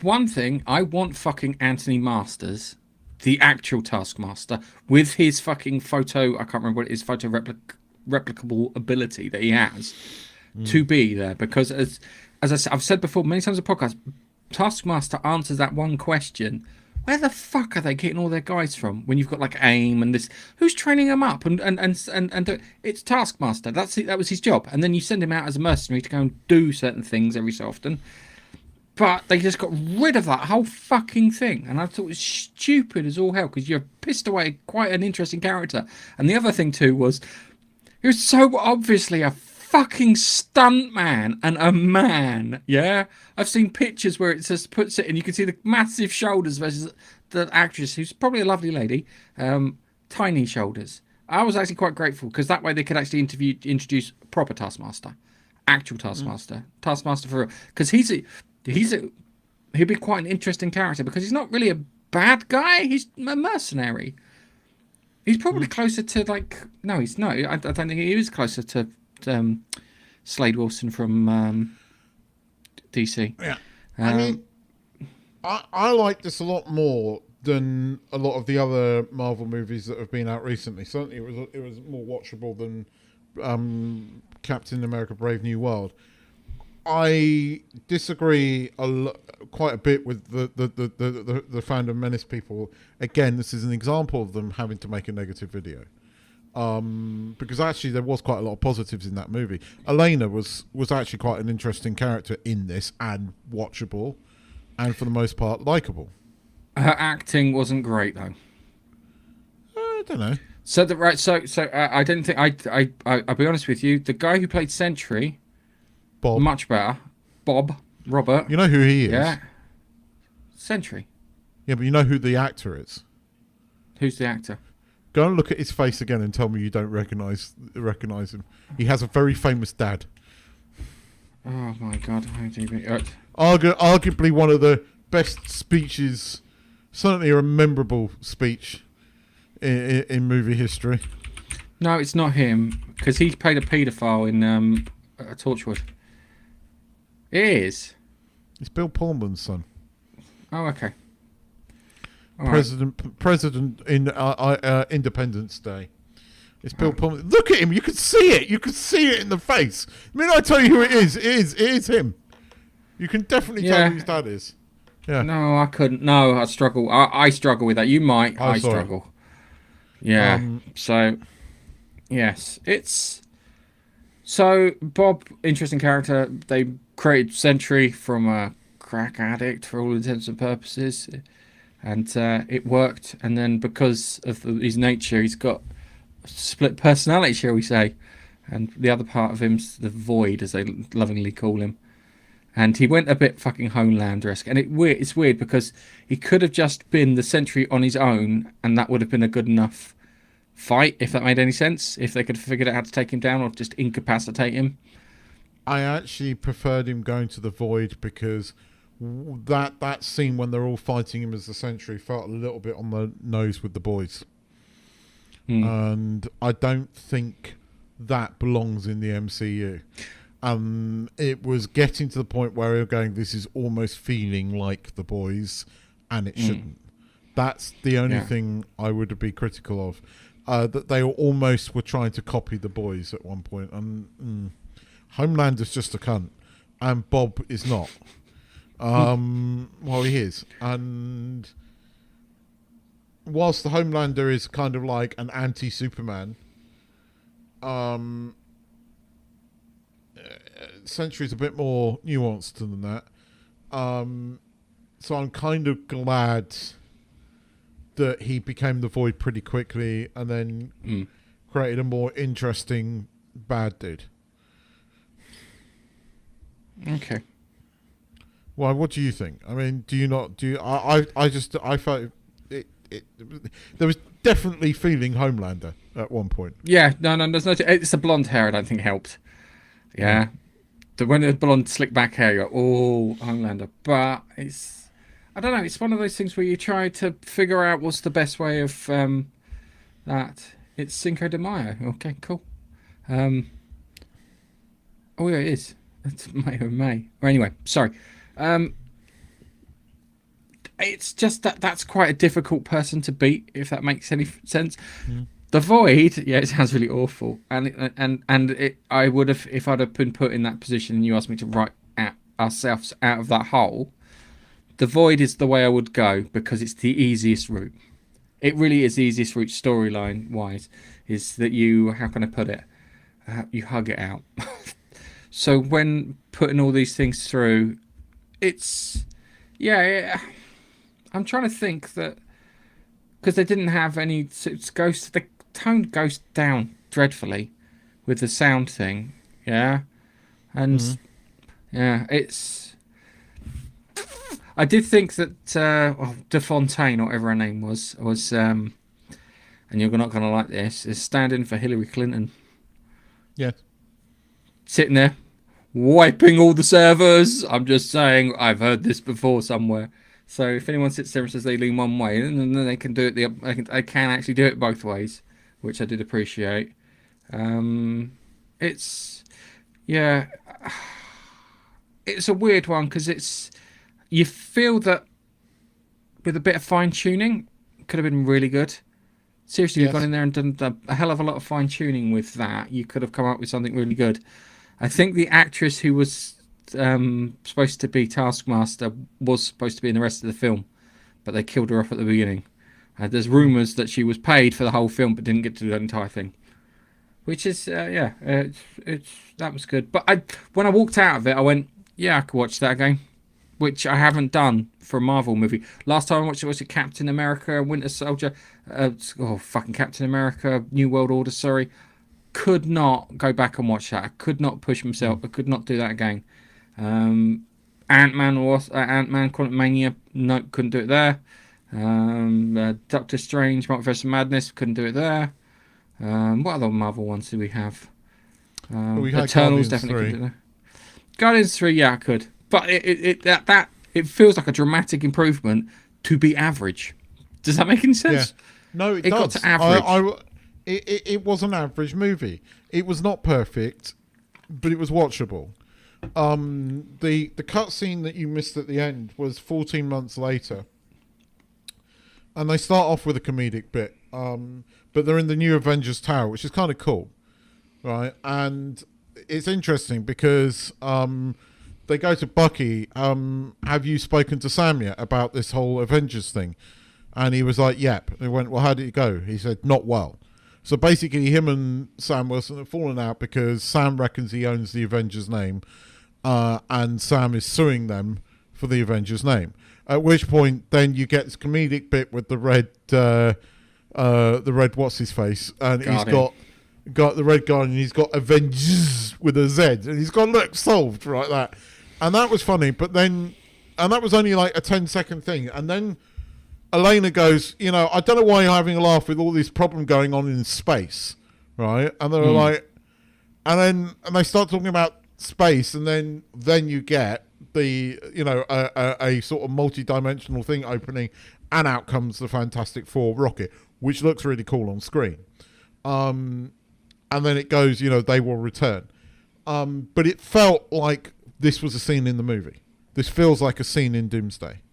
S1: One thing, I want fucking Anthony Masters, the actual Taskmaster, with his fucking photo, I can't remember what it is, photo replicable ability that he has, to be there. Because as I've said before many times on the podcast, Taskmaster answers that one question: where the fuck are they getting all their guys from? When you've got like AIM and this, who's training them up? And it's Taskmaster. That was his job. And then you send him out as a mercenary to go and do certain things every so often. But they just got rid of that whole fucking thing. And I thought it was stupid as all hell, because you've pissed away quite an interesting character. And the other thing too was, He was so obviously a fucking stunt man and a man. Yeah, I've seen pictures where it just puts it, and you can see the massive shoulders versus the actress, who's probably a lovely lady, tiny shoulders. I was actually quite grateful because that way they could actually introduce proper Taskmaster, actual Taskmaster, Taskmaster for real. Because he'd be quite an interesting character because he's not really a bad guy. He's a mercenary. He's probably closer to no, he's no. I don't think he is closer to Slade Wilson from DC.
S2: Yeah, I mean, I like this a lot more than a lot of the other Marvel movies that have been out recently. Certainly, it was more watchable than Captain America: Brave New World. I disagree quite a bit with the fandom menace people. Again, this is an example of them having to make a negative video. Because actually there was quite a lot of positives in that movie. Elena was actually quite an interesting character in this, and watchable, and for the most part likable.
S1: Her acting wasn't great though.
S2: I don't know.
S1: So I didn't think I'll be honest with you. The guy who played Sentry,
S2: Bob,
S1: much better. Robert.
S2: You know who he is?
S1: Yeah. Sentry.
S2: Yeah, but you know who the actor is.
S1: Who's the actor?
S2: Go and look at his face again and tell me you don't recognize him. He has a very famous dad.
S1: Oh my god! How do you
S2: Arguably one of the best speeches, certainly a memorable speech in movie history.
S1: No, it's not him because he played a paedophile in Torchwood. It is.
S2: It's Bill Pullman's son.
S1: Oh, okay. All
S2: President in Independence Day. It's Bill Pullman. Look at him. You can see it. You can see it in the face. I mean, I tell you who it is. It is him. You can definitely tell who his dad is. Yeah.
S1: No, I couldn't. No, I struggle. I struggle with that. You might. I struggle. Yeah. So, yes, it's. So Bob, interesting character. They created Sentry from a crack addict for all intents and purposes. And it worked, and then because of his nature, he's got split personality, shall we say, and the other part of him's the Void, as they lovingly call him. And he went a bit fucking Homelander-esque, and it's weird because he could have just been the Sentry on his own, and that would have been a good enough fight, if that made any sense, if they could have figured out how to take him down or just incapacitate him.
S2: I actually preferred him going to the Void because that scene when they're all fighting him as the Sentry felt a little bit on the nose with the boys. And I don't think that belongs in the MCU. It was getting to the point where we were going, this is almost feeling like the boys, and it shouldn't. That's the only thing I would be critical of. That they almost were trying to copy the boys at one point. And Homelander's just a cunt, and Bob is not. Well, he is. And whilst the Homelander is kind of like an anti-Superman, Sentry's a bit more nuanced than that. So I'm kind of glad that he became the Void pretty quickly and then created a more interesting bad dude.
S1: Okay.
S2: Well, what do you think? I mean, do you not? I felt it. There was definitely feeling Homelander at one point.
S1: Yeah, no, there's no. It's the blonde hair. I don't think helped. Yeah, when the blonde slick back hair, you're oh Homelander. But it's, I don't know. It's one of those things where you try to figure out what's the best way of that. It's Cinco de Mayo. Okay, cool. Oh yeah, it is. It's May. Or anyway, sorry. It's just that's quite a difficult person to beat, if that makes any sense. The Void, yeah, it sounds really awful, and I would have, if I'd have been put in that position and you asked me to write ourselves out of that hole, the Void is the way I would go because it's the easiest route. It really is the easiest route storyline wise. Is that you? How can I put it? You hug it out. So when putting all these things through, it's I'm trying to think that because they didn't have any. The tone goes down dreadfully with the sound thing. Yeah, and yeah, it's. I did think that DeFontaine, or whatever her name was, and you're not going to like this, is standing for Hillary Clinton.
S2: Yeah.
S1: Sitting there, wiping all the servers. I'm just saying, I've heard this before somewhere. So if anyone sits there and says they lean one way, then they can do it. They can actually do it both ways, which I did appreciate. It's a weird one because you feel that with a bit of fine tuning, could have been really good. Seriously, you've gone in there and done a hell of a lot of fine tuning with that. You could have come up with something really good. I think the actress who was supposed to be Taskmaster was supposed to be in the rest of the film, but they killed her off at the beginning. There's rumours that she was paid for the whole film but didn't get to do the entire thing, which is that was good. But when I walked out of it, I went, yeah, I could watch that again, which I haven't done for a Marvel movie. Last time I watched it was Captain America, Winter Soldier, Captain America, New World Order. Sorry, could not go back and watch that. I could not push myself. I could not do that again. Ant-Man Quantumania, no, couldn't do it there. Doctor Strange, Multiverse of Madness, couldn't do it there. What other Marvel ones do we have?
S2: We had
S1: Eternals,
S2: Guardians
S1: definitely
S2: 3.
S1: couldn't do that. Guardians 3, yeah, I could. But it feels like a dramatic improvement to be average. Does that make any sense?
S2: Yeah. No, it
S1: got
S2: does.
S1: to average.
S2: It was an average movie. It was not perfect, but it was watchable. The cutscene that you missed at the end was 14 months later, and they start off with a comedic bit. But they're in the new Avengers Tower, which is kind of cool, right? And it's interesting because they go to Bucky. Have you spoken to Sam yet about this whole Avengers thing? And he was like, yep. They went, well, how did it go? He said, not well. So basically, him and Sam Wilson have fallen out because Sam reckons he owns the Avengers name, and Sam is suing them for the Avengers name. At which point, then you get this comedic bit with the red what's his face, and he's got the red guy, and he's got Avengers with a Z, and he's got look solved right that, and that was funny. But then, and that was only like a 10-second thing, and then Elena goes, I don't know why you're having a laugh with all this problem going on in space, right? And they're like, and they start talking about space, and then you get the a sort of multi-dimensional thing opening, and out comes the Fantastic Four rocket, which looks really cool on screen. And then it goes, they will return. But it felt like this was a scene in the movie. This feels like a scene in Doomsday.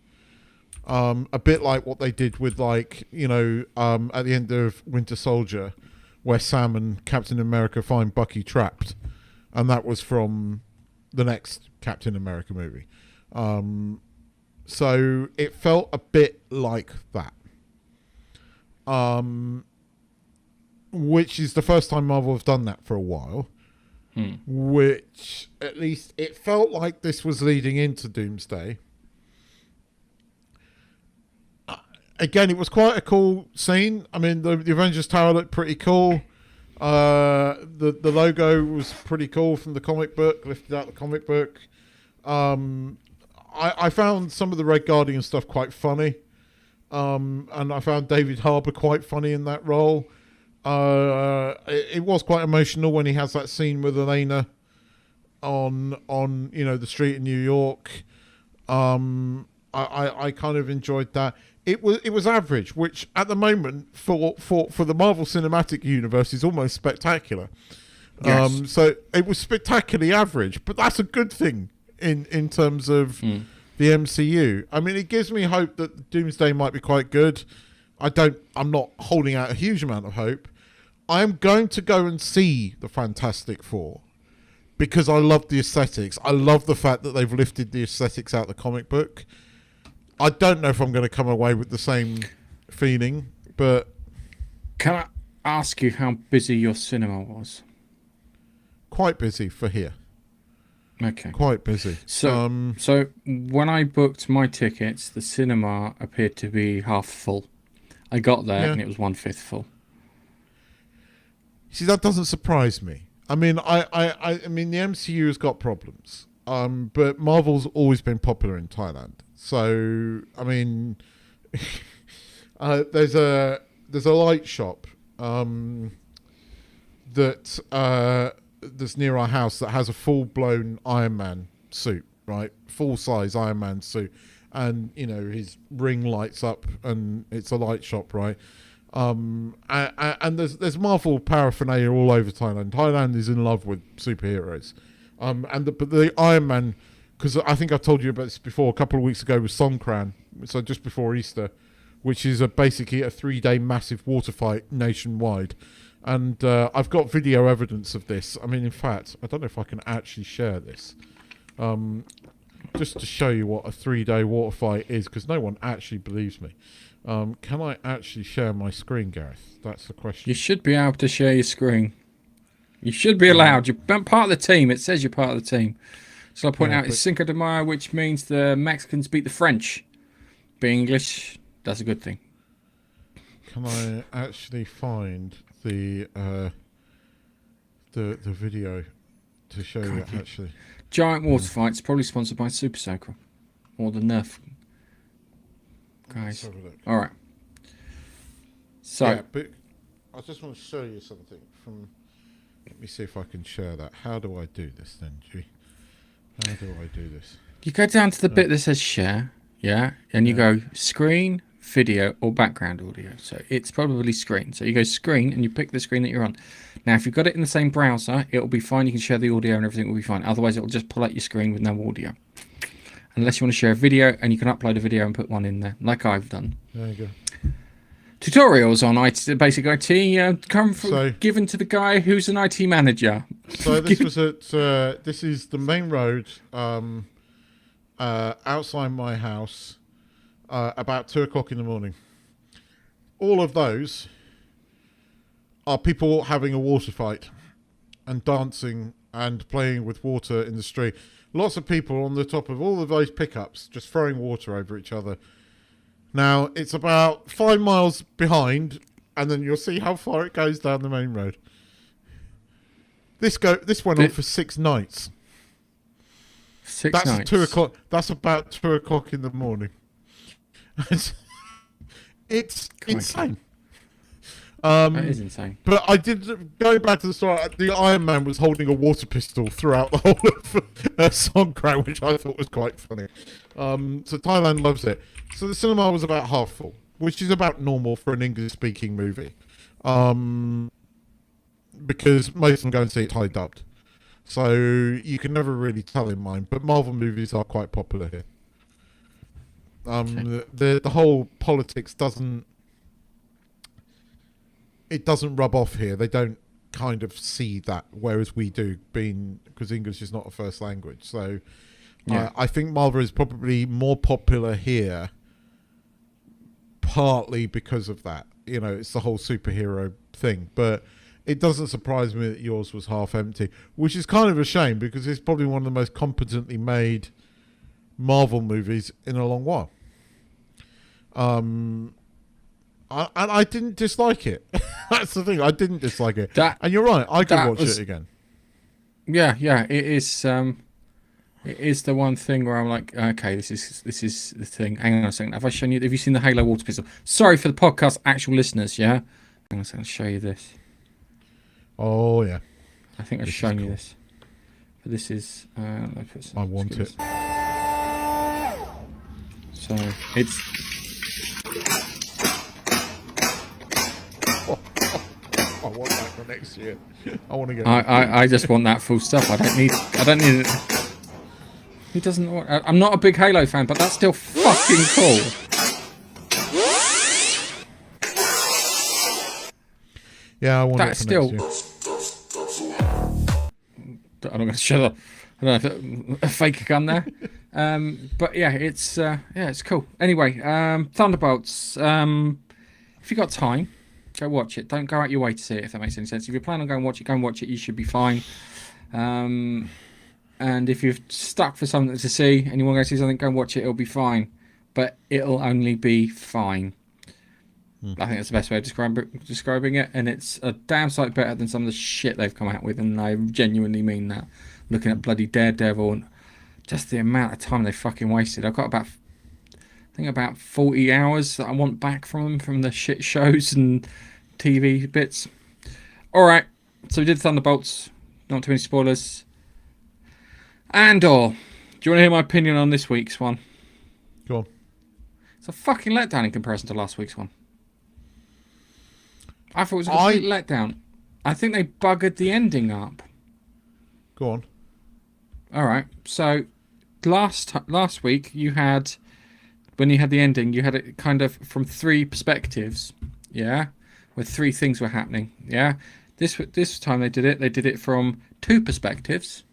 S2: A bit like what they did with at the end of Winter Soldier, where Sam and Captain America find Bucky trapped. And that was from the next Captain America movie. So it felt a bit like that. Which is the first time Marvel have done that for a while. Which, at least, it felt like this was leading into Doomsday. Again, it was quite a cool scene. I mean, the Avengers Tower looked pretty cool. The logo was pretty cool from the comic book, lifted out the comic book. I found some of the Red Guardian stuff quite funny. And I found David Harbour quite funny in that role. It was quite emotional when he has that scene with Elena on the street in New York. I kind of enjoyed that. It was average, which at the moment for the Marvel Cinematic Universe is almost spectacular.
S1: Yes.
S2: So it was spectacularly average, but that's a good thing in terms of the MCU. I mean, it gives me hope that Doomsday might be quite good. I'm not holding out a huge amount of hope. I am going to go and see the Fantastic Four because I love the aesthetics. I love the fact that they've lifted the aesthetics out of the comic book. I don't know if I'm going to come away with the same feeling, but...
S1: Can I ask you how busy your cinema was?
S2: Quite busy for here.
S1: Okay.
S2: Quite busy.
S1: So when I booked my tickets, the cinema appeared to be half full. I got there and it was 1/5 full.
S2: See, that doesn't surprise me. I mean, I mean, the MCU has got problems, but Marvel's always been popular in Thailand. So, I mean, there's a light shop that's near our house that has a full blown Iron Man suit, right? Full size Iron Man suit, and you know his ring lights up, and it's a light shop, right? And there's Marvel paraphernalia all over Thailand. Thailand is in love with superheroes, but the Iron Man, because I think I told you about this before a couple of weeks ago, was Songkran, so just before Easter, which is basically a 3-day massive water fight nationwide. And I've got video evidence of this. I mean, in fact, I don't know if I can actually share this. Just to show you what a 3-day water fight is, because no one actually believes me. Can I actually share my screen, Gareth? That's the question.
S1: You should be able to share your screen. You should be allowed. You're part of the team. It says you're part of the team. So I point out it's Cinco de Mayo, which means the Mexicans beat the French. Being English, that's a good thing.
S2: Can I actually find the video to show you actually?
S1: Giant water fights, probably sponsored by Super Soaker or the Nerf guys. All right. So,
S2: yeah, but I just want to show you something from. Let me see if I can share that. How do I do this then, G? How do I do this?
S1: You go down to the bit that says share, yeah, and you go screen, video, or background audio. So it's probably screen. So you go screen and you pick the screen that you're on. Now, if you've got it in the same browser, it'll be fine. You can share the audio and everything will be fine. Otherwise, it'll just pull out your screen with no audio. Unless you want to share a video, and you can upload a video and put one in there, like I've done.
S2: There you go.
S1: Tutorials on basic IT given to the guy who's an IT manager.
S2: So this was at this is the main road outside my house about 2 o'clock in the morning. All of those are people having a water fight and dancing and playing with water in the street. Lots of people on the top of all of those pickups just throwing water over each other. Now, it's about 5 miles behind, and then you'll see how far it goes down the main road. This went on for 6 nights.
S1: That's nights.
S2: 2 o'clock. That's about 2 o'clock in the morning. It's insane.
S1: That is insane.
S2: But I did, going back to the story, the Iron Man was holding a water pistol throughout the whole of Songkran, which I thought was quite funny. So Thailand loves it. So the cinema was about half full, which is about normal for an English-speaking movie. Because most of them go and see it Thai dubbed. So you can never really tell in mine, but Marvel movies are quite popular here. The whole politics doesn't rub off here. They don't kind of see that, whereas we do, because English is not a first language. So I think Marvel is probably more popular here, partly because of that. You know, it's the whole superhero thing. But it doesn't surprise me that yours was half empty, which is kind of a shame because it's probably one of the most competently made Marvel movies in a long while. I didn't dislike it. That's the thing. I didn't dislike it. And you're right. I could watch it again.
S1: Yeah. It is. It is the one thing where I'm like, okay, this is the thing. Hang on a second. Have you seen the Halo water pistol? Sorry for the podcast actual listeners. Yeah. Hang on a second. I'll show you this.
S2: Oh yeah.
S1: I think I've shown you this. But this is.
S2: I want it.
S1: So it's.
S2: I want that for next year. I want to get.
S1: I just want that full stuff. I don't need it. He doesn't want. I'm not a big Halo fan, but that's still fucking cool.
S2: Yeah, I want
S1: that's
S2: it for
S1: still.
S2: next year.
S1: I'm not going to shut up. I don't know, a fake gun there. But yeah, it's cool. Anyway, Thunderbolts. If you got time, go watch it. Don't go out your way to see it, if that makes any sense. If you're planning on going to watch it, go and watch it. You should be fine. And if you're stuck for something to see and you want to go see something, go and watch it. It'll be fine. But it'll only be fine. I think that's the best way of describing it, and it's a damn sight better than some of the shit they've come out with, and I genuinely mean that. Looking at bloody Daredevil and just the amount of time they fucking wasted. I've got about 40 hours that I want back from them, from the shit shows and TV bits. Alright, so we did Thunderbolts. Not too many spoilers. Andor. Do you want to hear my opinion on this week's one?
S2: Go on.
S1: It's a fucking letdown in comparison to last week's one. I thought it was a complete letdown. I think they buggered the ending up.
S2: Go on.
S1: Alright, so last week you had, when you had the ending, you had it kind of from three perspectives, yeah, where three things were happening, yeah. This time they did it from two perspectives,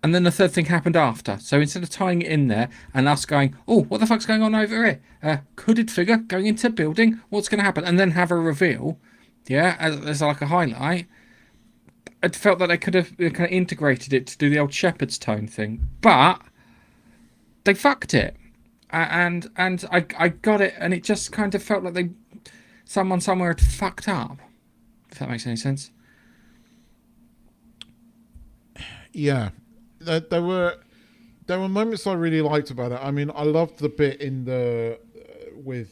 S1: and then the third thing happened after. So instead of tying it in there and us going, oh, what the fuck's going on over here? Hooded figure going into a building, what's going to happen? And then have a reveal, yeah, as like a highlight. I felt that they could have kind of integrated it to do the old Shepherd's tone thing, but they fucked it, and I got it, and it just kind of felt like someone somewhere had fucked up. If that makes any sense. Yeah,
S2: there were moments I really liked about it. I mean, I loved the bit in the with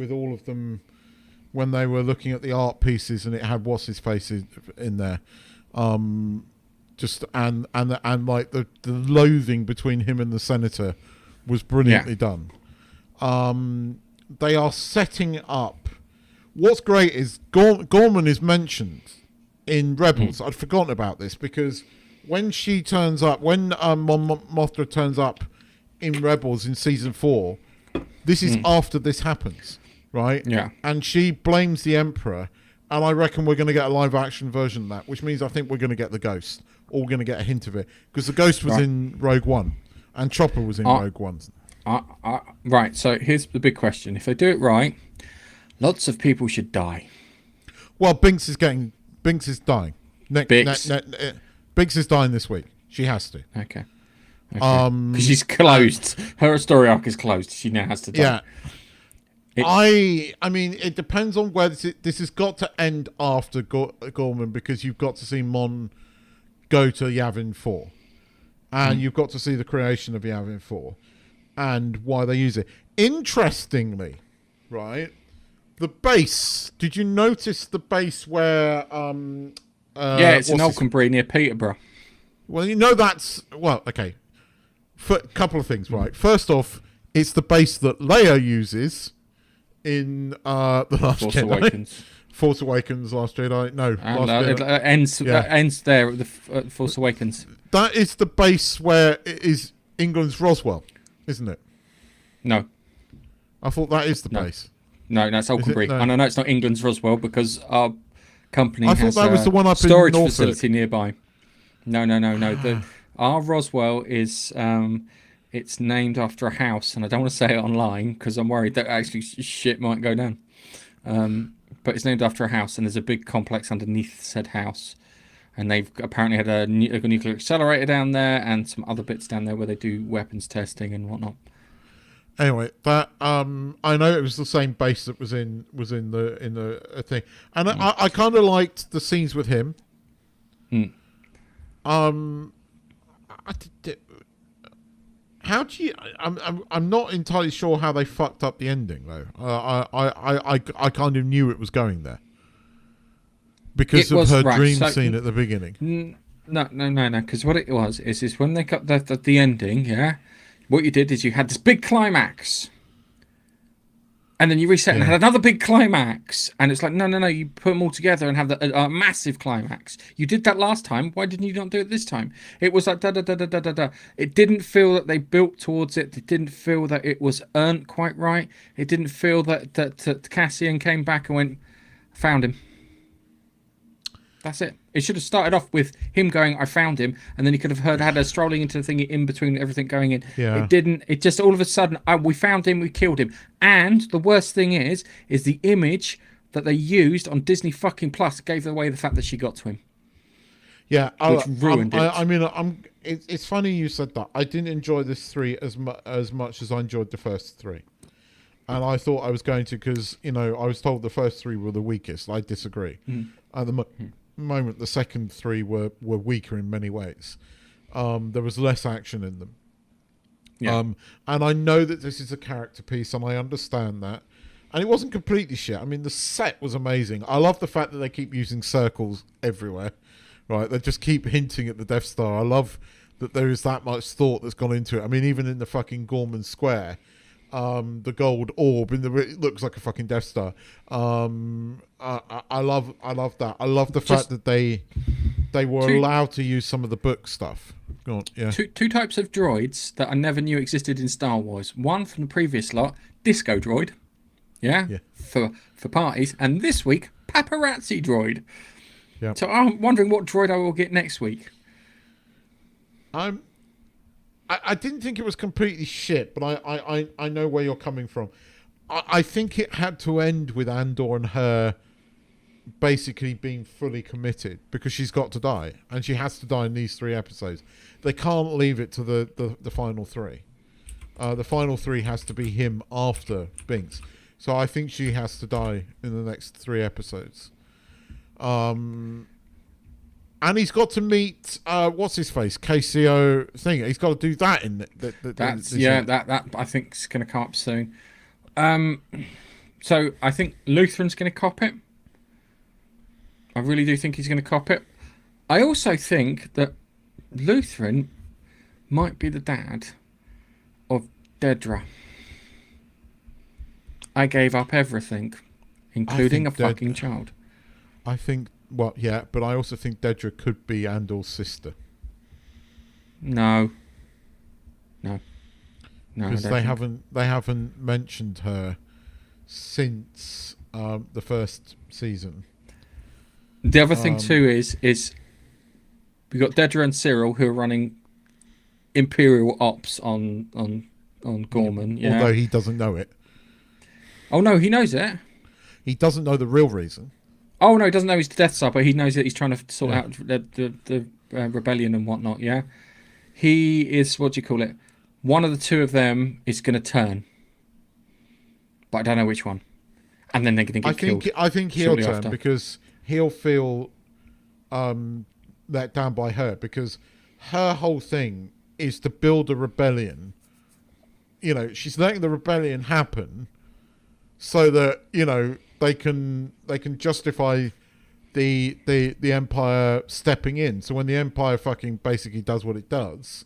S2: all of them when they were looking at the art pieces, and it had what's his face in there. Just and like the loathing between him and the senator was brilliantly done. They are setting up. What's great is Gorman is mentioned in Rebels. I'd forgotten about this because when she turns up, when Mon Mothma turns up in Rebels in season 4, this is after this happens, right?
S1: Yeah.
S2: And she blames the Emperor. And I reckon we're going to get a live-action version of that, which means I think we're going to get the Ghost, or we're going to get a hint of it, because the Ghost was in Rogue One, and Chopper was in Rogue One.
S1: Right. So here's the big question: if they do it right, lots of people should die.
S2: Well, Binks is dying.
S1: Binks
S2: is dying this week. She has to.
S1: Okay. Because she's closed. Her story arc is closed. She now has to die.
S2: Yeah. I mean, it depends on where this has got to end after Gorman, because you've got to see Mon go to Yavin 4, and you've got to see the creation of Yavin 4 and why they use it. Interestingly, right, the base. Did you notice the base where?
S1: Yeah, it's in Alconbury near Peterborough.
S2: Well, you know that's okay. For a couple of things, right? First off, it's the base that Leia uses in the Last
S1: Force
S2: Jedi.
S1: Awakens.
S2: Force Awakens, Last Jedi. No,
S1: And,
S2: Last Jedi.
S1: it ends there at the Force Awakens.
S2: That is the base where it is England's Roswell, isn't it?
S1: No.
S2: I thought that is the base.
S1: No, that's Alconbury.
S2: No.
S1: And I know it's not England's Roswell because our company
S2: I thought
S1: has
S2: that was the one up in
S1: storage
S2: Norfolk.
S1: facility nearby. No. Our Roswell is it's named after a house, and I don't want to say it online because I'm worried that actually shit might go down. But it's named after a house, and there's a big complex underneath said house, and they've apparently had a nuclear accelerator down there and some other bits down there where they do weapons testing and whatnot.
S2: Anyway, that I know it was the same base that was in the thing, and I kind of liked the scenes with him. How do you? I'm not entirely sure how they fucked up the ending though. I kind of knew it was going there because of her dream scene at the beginning.
S1: No. Because what it was is when they got the ending, yeah. What you did is you had this big climax, and then you reset and had another big climax, and it's like no. You put them all together and have a massive climax. You did that last time. Why didn't you not do it this time? It was like da. It didn't feel that they built towards it. It didn't feel that it was earned quite right. It didn't feel that Cassian came back and went, found him. That's it. It should have started off with him going, I found him, and then you could have had her strolling into the thing in between everything going in.
S2: Yeah.
S1: It didn't. It just all of a sudden, we found him, we killed him. And the worst thing is the image that they used on Disney fucking Plus gave away the fact that she got to him.
S2: Yeah,
S1: which ruined it.
S2: I mean, it's funny you said that. I didn't enjoy this 3 as much as I enjoyed the first 3. and I thought I was going to because I was told the first 3 were the weakest. I disagree. At the moment, the second 3 were weaker in many ways. There was less action in them.
S1: Yeah.
S2: And I know that this is a character piece, and I understand that. And it wasn't completely shit. I mean, the set was amazing. I love the fact that they keep using circles everywhere. Right? They just keep hinting at the Death Star. I love that there is that much thought that's gone into it. I mean, even in the fucking Gorman Square, the gold orb it looks like a fucking Death Star. I love that. I love the fact that they were allowed to use some of the book stuff. Go on, yeah.
S1: Two types of droids that I never knew existed in Star Wars. One from the previous lot, disco droid. Yeah. For parties, and this week, paparazzi droid.
S2: Yeah.
S1: So I'm wondering what droid I will get next week.
S2: I didn't think it was completely shit, but I know where you're coming from. I think it had to end with Andor and her basically being fully committed because she's got to die, and she has to die in these 3 episodes. They can't leave it to the final 3. The final 3 has to be him after Binks. So I think she has to die in the next 3 episodes. And he's got to meet what's his face, KCO thing. He's got to do that in
S1: that I think is going to come up soon. So I think Lutheran's going to cop it. I really do think he's going to cop it. I also think that Lutheran might be the dad of Dedra. I gave up everything, including a fucking child.
S2: I think, well, yeah, but I also think Dedra could be Andor's sister.
S1: No.
S2: Because they haven't mentioned her since the first season.
S1: The other thing too is we got Dedra and Cyril who are running Imperial ops on Gorman. Yeah.
S2: Although he doesn't know it.
S1: Oh no, he knows it.
S2: He doesn't know the real reason.
S1: Oh no, he doesn't know he's the Death Star, but he knows that he's trying to sort out the rebellion and whatnot. Yeah, he is. What do you call it? One of the 2 of them is going to turn, but I don't know which one. And then they're going to get killed.
S2: I think he'll turn
S1: after.
S2: because he'll feel let down by her, because her whole thing is to build a rebellion. She's letting the rebellion happen so that they can justify the Empire stepping in. So when the Empire fucking basically does what it does,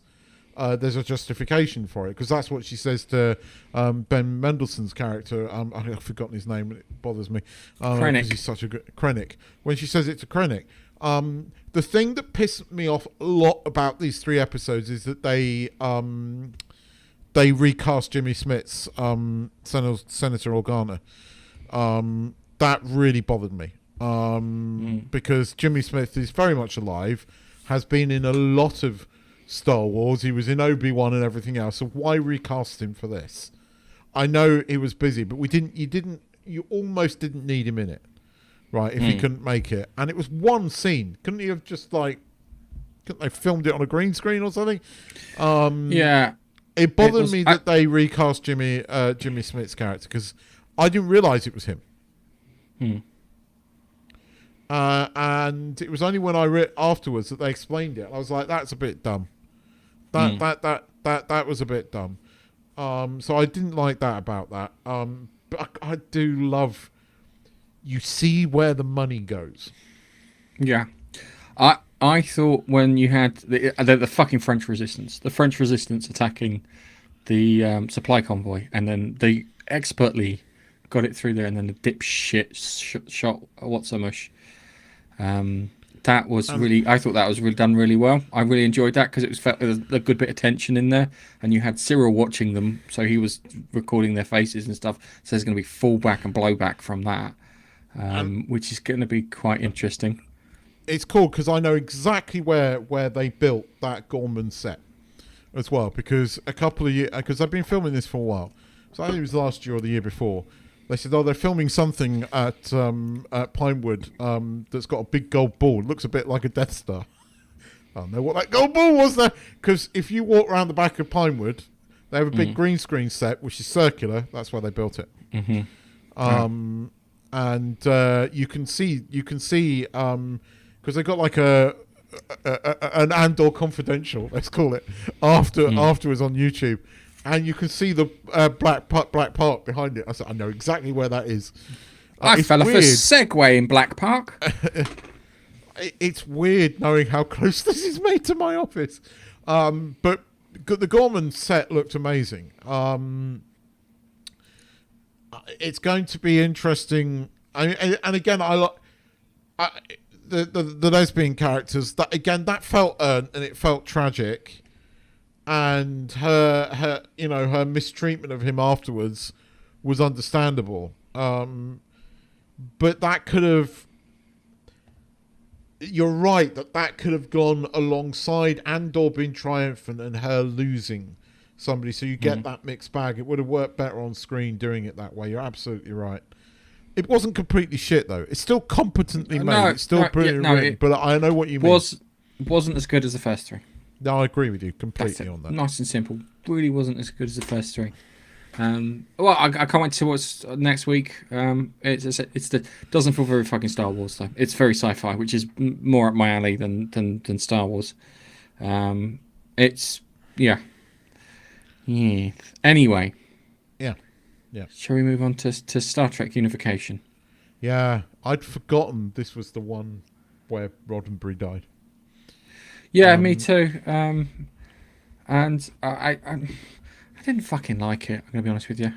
S2: there's a justification for it, because that's what she says to Ben Mendelsohn's character. I've forgotten his name, and it bothers me.
S1: Krennic.
S2: He's such a good Krennic. When she says it to Krennic, the thing that pissed me off a lot about these 3 episodes is that they recast Jimmy Smith's Senator Organa. That really bothered me, because Jimmy Smith is very much alive, has been in a lot of Star Wars. He was in Obi-Wan and everything else. So why recast him for this? I know he was busy, but you almost didn't need him in it, right? If he couldn't make it, and it was one scene. Couldn't you have just couldn't they filmed it on a green screen or something?
S1: Yeah.
S2: It bothered me that they recast Jimmy Smith's character, because I didn't realise it was him. And it was only when I read afterwards that they explained it. I was like, that's a bit dumb. That was a bit dumb. So I didn't like that about that. But I do love, you see where the money goes.
S1: Yeah. I thought when you had the fucking French resistance, attacking the supply convoy, and then they expertly got it through there, and then the dipshit shot Whatsamush. That was I thought that was really done really well. I really enjoyed that because it felt a good bit of tension in there, and you had Cyril watching them, so he was recording their faces and stuff. So there's going to be fallback and blowback from that, which is going to be quite interesting.
S2: It's cool because I know exactly where they built that Gorman set as well, because a couple of years, because I've been filming this for a while, so I think it was last year or the year before. They said, they're filming something at Pinewood that's got a big gold ball. It looks a bit like a Death Star. I don't know what that gold ball was there. Because if you walk around the back of Pinewood, They have a big green screen set, which is circular. That's why they built it. And you can see because they got like an Andor confidential, let's call it, afterwards on YouTube, and you can see the black park behind it. I said, I know exactly where that is.
S1: I fell off a Segway in Black Park.
S2: It's weird knowing how close this is made to my office. But the Gorman set looked amazing. It's going to be interesting. And again, the lesbian characters. That felt earned and it felt tragic. And her mistreatment of him afterwards was understandable. But that could have. You're right that could have gone alongside Andor being triumphant and her losing somebody, so you get that mixed bag. It would have worked better on screen doing it that way. You're absolutely right. It wasn't completely shit though. It's still competently made. It's still brilliantly written. But I know what you mean.
S1: Wasn't as good as the first three.
S2: No, I agree with you completely on that.
S1: Nice and simple. Really wasn't as good as the first three. Well, I can't wait to see what's next week. It doesn't feel very fucking Star Wars though. It's very sci-fi, which is more up my alley than Star Wars. It's yeah. Anyway, yeah. Shall we move on to Star Trek Unification?
S2: Yeah, I'd forgotten this was the one where Roddenberry died.
S1: Yeah, me too. And I didn't fucking like it. I'm gonna be honest with you.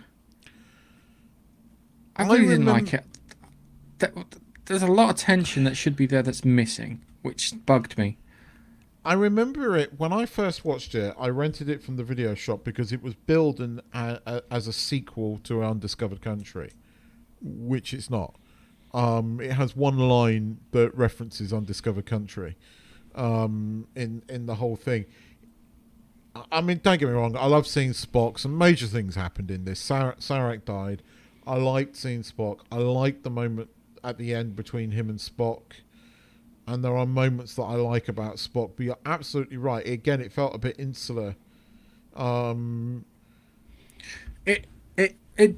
S1: I really didn't like it. There's a lot of tension that should be there that's missing, which bugged me.
S2: I remember it when I first watched it. I rented it from the video shop because it was billed as a sequel to Undiscovered Country, which it's not. It has one line that references Undiscovered Country in the whole thing. I mean, don't get me wrong. I love seeing Spock. Some major things happened in this. Sarek died. I liked seeing Spock. I liked the moment at the end between him and Spock. And there are moments that I like about Spock. But you're absolutely right. Again, it felt a bit insular.
S1: It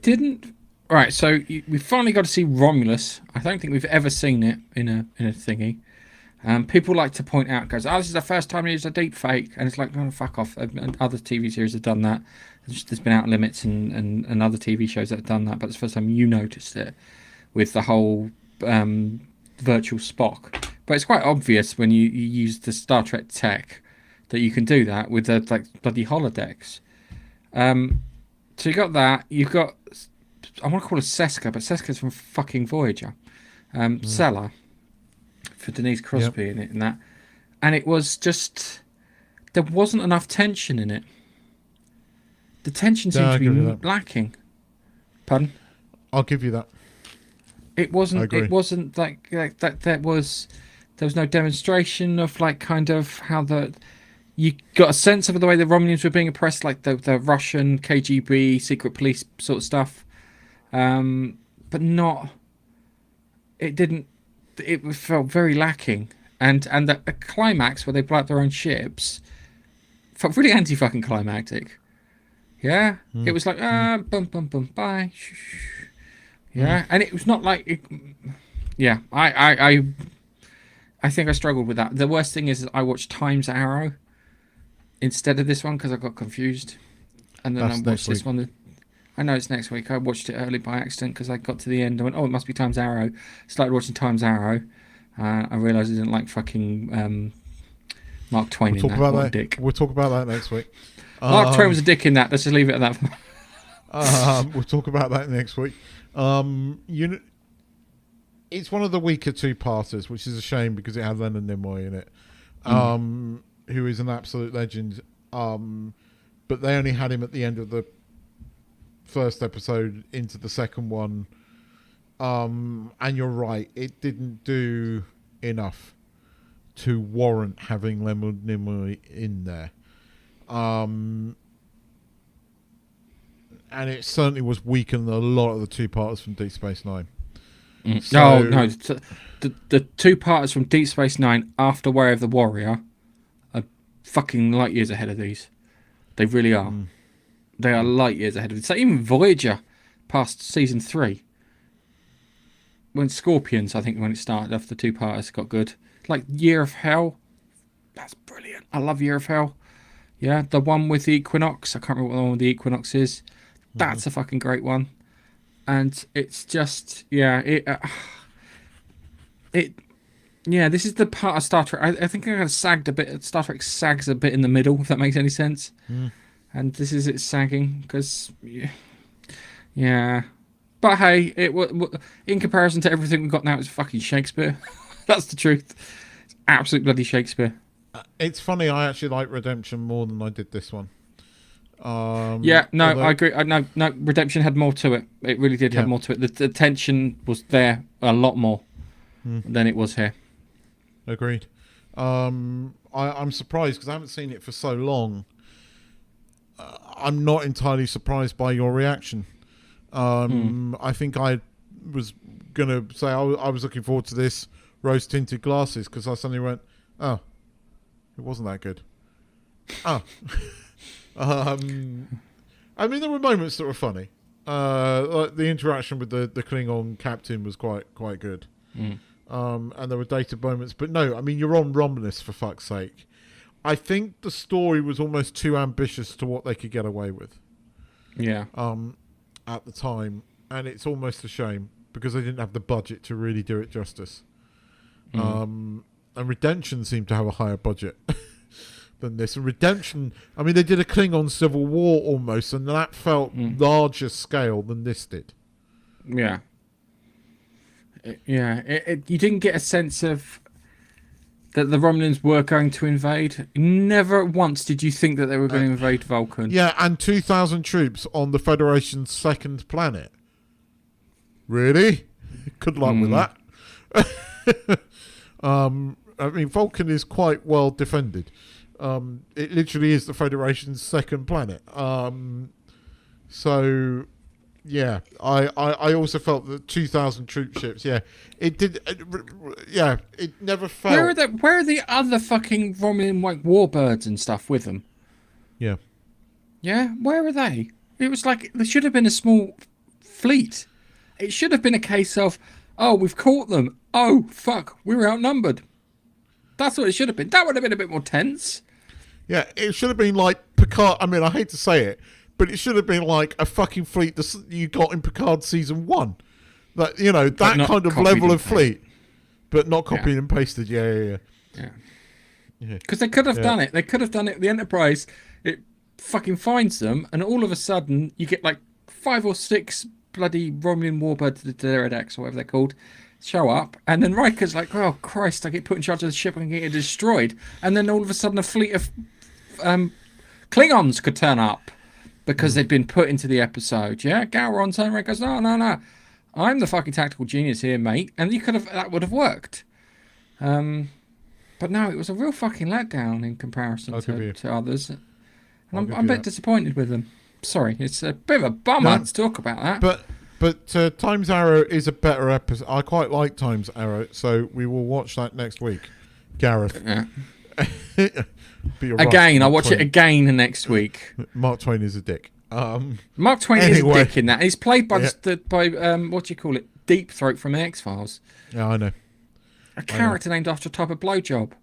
S1: didn't. Right. So we finally got to see Romulus. I don't think we've ever seen it in a thingy. People like to point out, goes, this is the first time they used a deep fake, and it's like, no, fuck off. Other TV series have done that. There's been Outer Limits and other TV shows that have done that, but it's the first time you noticed it with the whole virtual Spock. But it's quite obvious when you use the Star Trek tech that you can do that with the bloody holodecks. So you got that. You've got, I want to call her Seska, but Seska's from fucking Voyager. Sella. For Denise Crosby in it and that, and it was just there wasn't enough tension in it. The tension seemed to be lacking. Pardon?
S2: I'll give you that.
S1: It wasn't. It wasn't like that. There was no demonstration of like kind of how you got a sense of the way the Romulans were being oppressed, like the Russian KGB secret police sort of stuff, but not. It didn't. It felt very lacking, and the climax where they blow up their own ships felt really anti-fucking climactic. Yeah, it was like bum bum bum bye. Yeah, and it was not like yeah. I think I struggled with that. The worst thing is I watched Time's Arrow instead of this one because I got confused, and then I watched this one. I know it's next week. I watched it early by accident because I got to the end. I went, oh, it must be Time's Arrow. Started watching Time's Arrow. I realised I didn't like fucking Mark Twain in that. What a dick.
S2: We'll talk about that next week.
S1: Mark Twain was a dick in that. Let's just leave it at
S2: that. We'll talk about that next week. It's one of the weaker two-parters, which is a shame because it had Leonard Nimoy in it, who is an absolute legend. But they only had him at the end of the first episode into the second one, and you're right, it didn't do enough to warrant having Leonard Nimoy in there, and it certainly was weaker than a lot of the two-parters from Deep Space Nine.
S1: So, no, the two-parters from Deep Space Nine after Way of the Warrior are fucking light years ahead of these. They really are. They are light years ahead of it. So even Voyager, past season 3, when Scorpions, I think when it started off, the 2-parters got good. Like Year of Hell, that's brilliant. I love Year of Hell. Yeah, the one with the Equinox. I can't remember what the one with the Equinox is. That's a fucking great one. And it's just, yeah, this is the part of Star Trek. I think I kind of sagged a bit. Star Trek sags a bit in the middle, if that makes any sense. And this is it sagging because, yeah. But hey, in comparison to everything we've got now, it's fucking Shakespeare. That's the truth. It's absolute bloody Shakespeare.
S2: It's funny. I actually like Redemption more than I did this one.
S1: I agree. No, Redemption had more to it. It really did have more to it. The tension was there a lot more than it was here.
S2: Agreed. I'm surprised because I haven't seen it for so long. I'm not entirely surprised by your reaction. I think I was gonna say I was looking forward to this rose tinted glasses because I suddenly went, oh, it wasn't that good. Oh. I mean, there were moments that were funny. Like the interaction with the Klingon captain was quite good. And there were dated moments, but no, I mean, you're on Romulus for fuck's sake. I think the story was almost too ambitious to what they could get away with. Yeah. At the time, and it's almost a shame because they didn't have the budget to really do it justice. And Redemption seemed to have a higher budget than this. And Redemption, I mean, they did a Klingon Civil War almost, and that felt larger scale than this did.
S1: Yeah. You didn't get a sense of that the Romulans were going to invade. Never once did you think that they were going to invade Vulcan.
S2: Yeah, and 2,000 troops on the Federation's second planet. Really? Good luck with that. I mean, Vulcan is quite well defended. It literally is the Federation's second planet. So, yeah, I also felt that 2,000 troop ships. Yeah, it did. It never felt.
S1: Where are the other fucking Romulan like warbirds and stuff with them?
S2: Yeah.
S1: Yeah, where are they? It was like there should have been a small fleet. It should have been a case of, oh, we've caught them. Oh, fuck, we were outnumbered. That's what it should have been. That would have been a bit more tense.
S2: Yeah, it should have been like Picard. I mean, I hate to say it, but it should have been like a fucking fleet that you got in Picard season 1. That, you know, that kind of level of fleet, but not copied and pasted. Yeah.
S1: Because they could have done it. They could have done it. The Enterprise, it fucking finds them, and all of a sudden you get like 5 or 6 bloody Romulan warbirds, the Pterodactyls or whatever they're called, show up, and then Riker's like, oh Christ, I get put in charge of the ship and get it destroyed, and then all of a sudden a fleet of Klingons could turn up because they'd been put into the episode. Yeah, Gowron turns around and goes, no, I'm the fucking tactical genius here, mate, and that would have worked. But no, it was a real fucking letdown in comparison to others, and I'm a bit disappointed with them. Sorry, it's a bit of a bummer to talk about that.
S2: But Time's Arrow is a better episode. I quite like Time's Arrow, so we will watch that next week, Gareth.
S1: Yeah. Again, I'll watch it again next week.
S2: Mark Twain is a dick.
S1: Mark Twain is a dick in that. He's played by what do you call it? Deep Throat from the X-Files.
S2: Yeah, I know.
S1: A character named after a type of blowjob.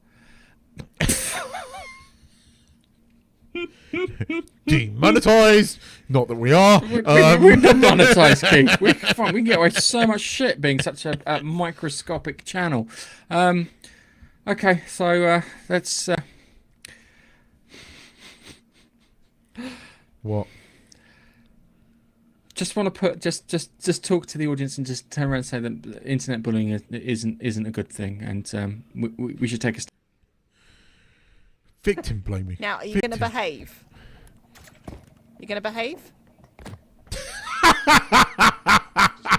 S2: Demonetized. Not that we are.
S1: We're not monetized, Keith. We can get away with so much shit being such a microscopic channel. Okay, so let's.
S2: What?
S1: Just want to put just talk to the audience and just turn around and say that internet bullying isn't a good thing, and we should take a.
S2: Victim blaming.
S8: Now, are you going to behave? You going to behave?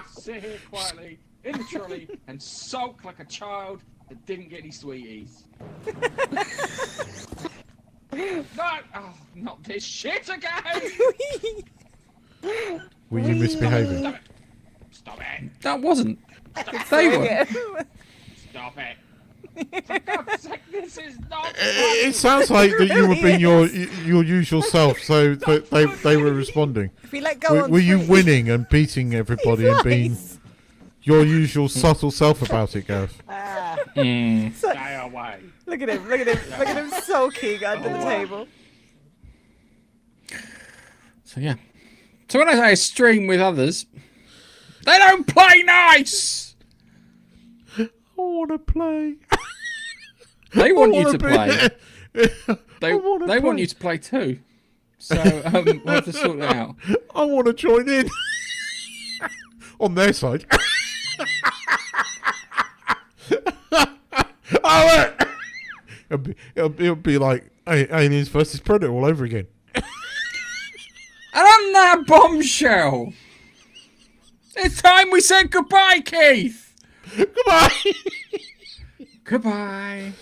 S7: Sit here quietly in the trolley and sulk like a child that didn't get any sweeties. Not this shit again!
S2: Were you misbehaving?
S7: Stop it!
S1: That wasn't. They were.
S7: Stop it! For God's sake, this is not
S2: It sounds like that you were being your usual self, so but they were responding.
S8: If we let go on
S2: Were you
S8: three-
S2: winning and beating everybody and being your usual subtle self about it, Gareth?
S7: Stay away.
S8: Look at him, look at him, look at him sulking under the table.
S1: So yeah. So when I say stream with others, they don't play nice.
S2: I want to play.
S1: They want you
S2: wanna
S1: to play. They
S2: wanna
S1: want
S2: play.
S1: you to play too. So we'll have to sort that out.
S2: I want to join in. On their side. Oh, it'll be like Aliens versus Predator all over again.
S1: And on that bombshell, it's time we said goodbye, Keith.
S2: Goodbye.
S1: Goodbye.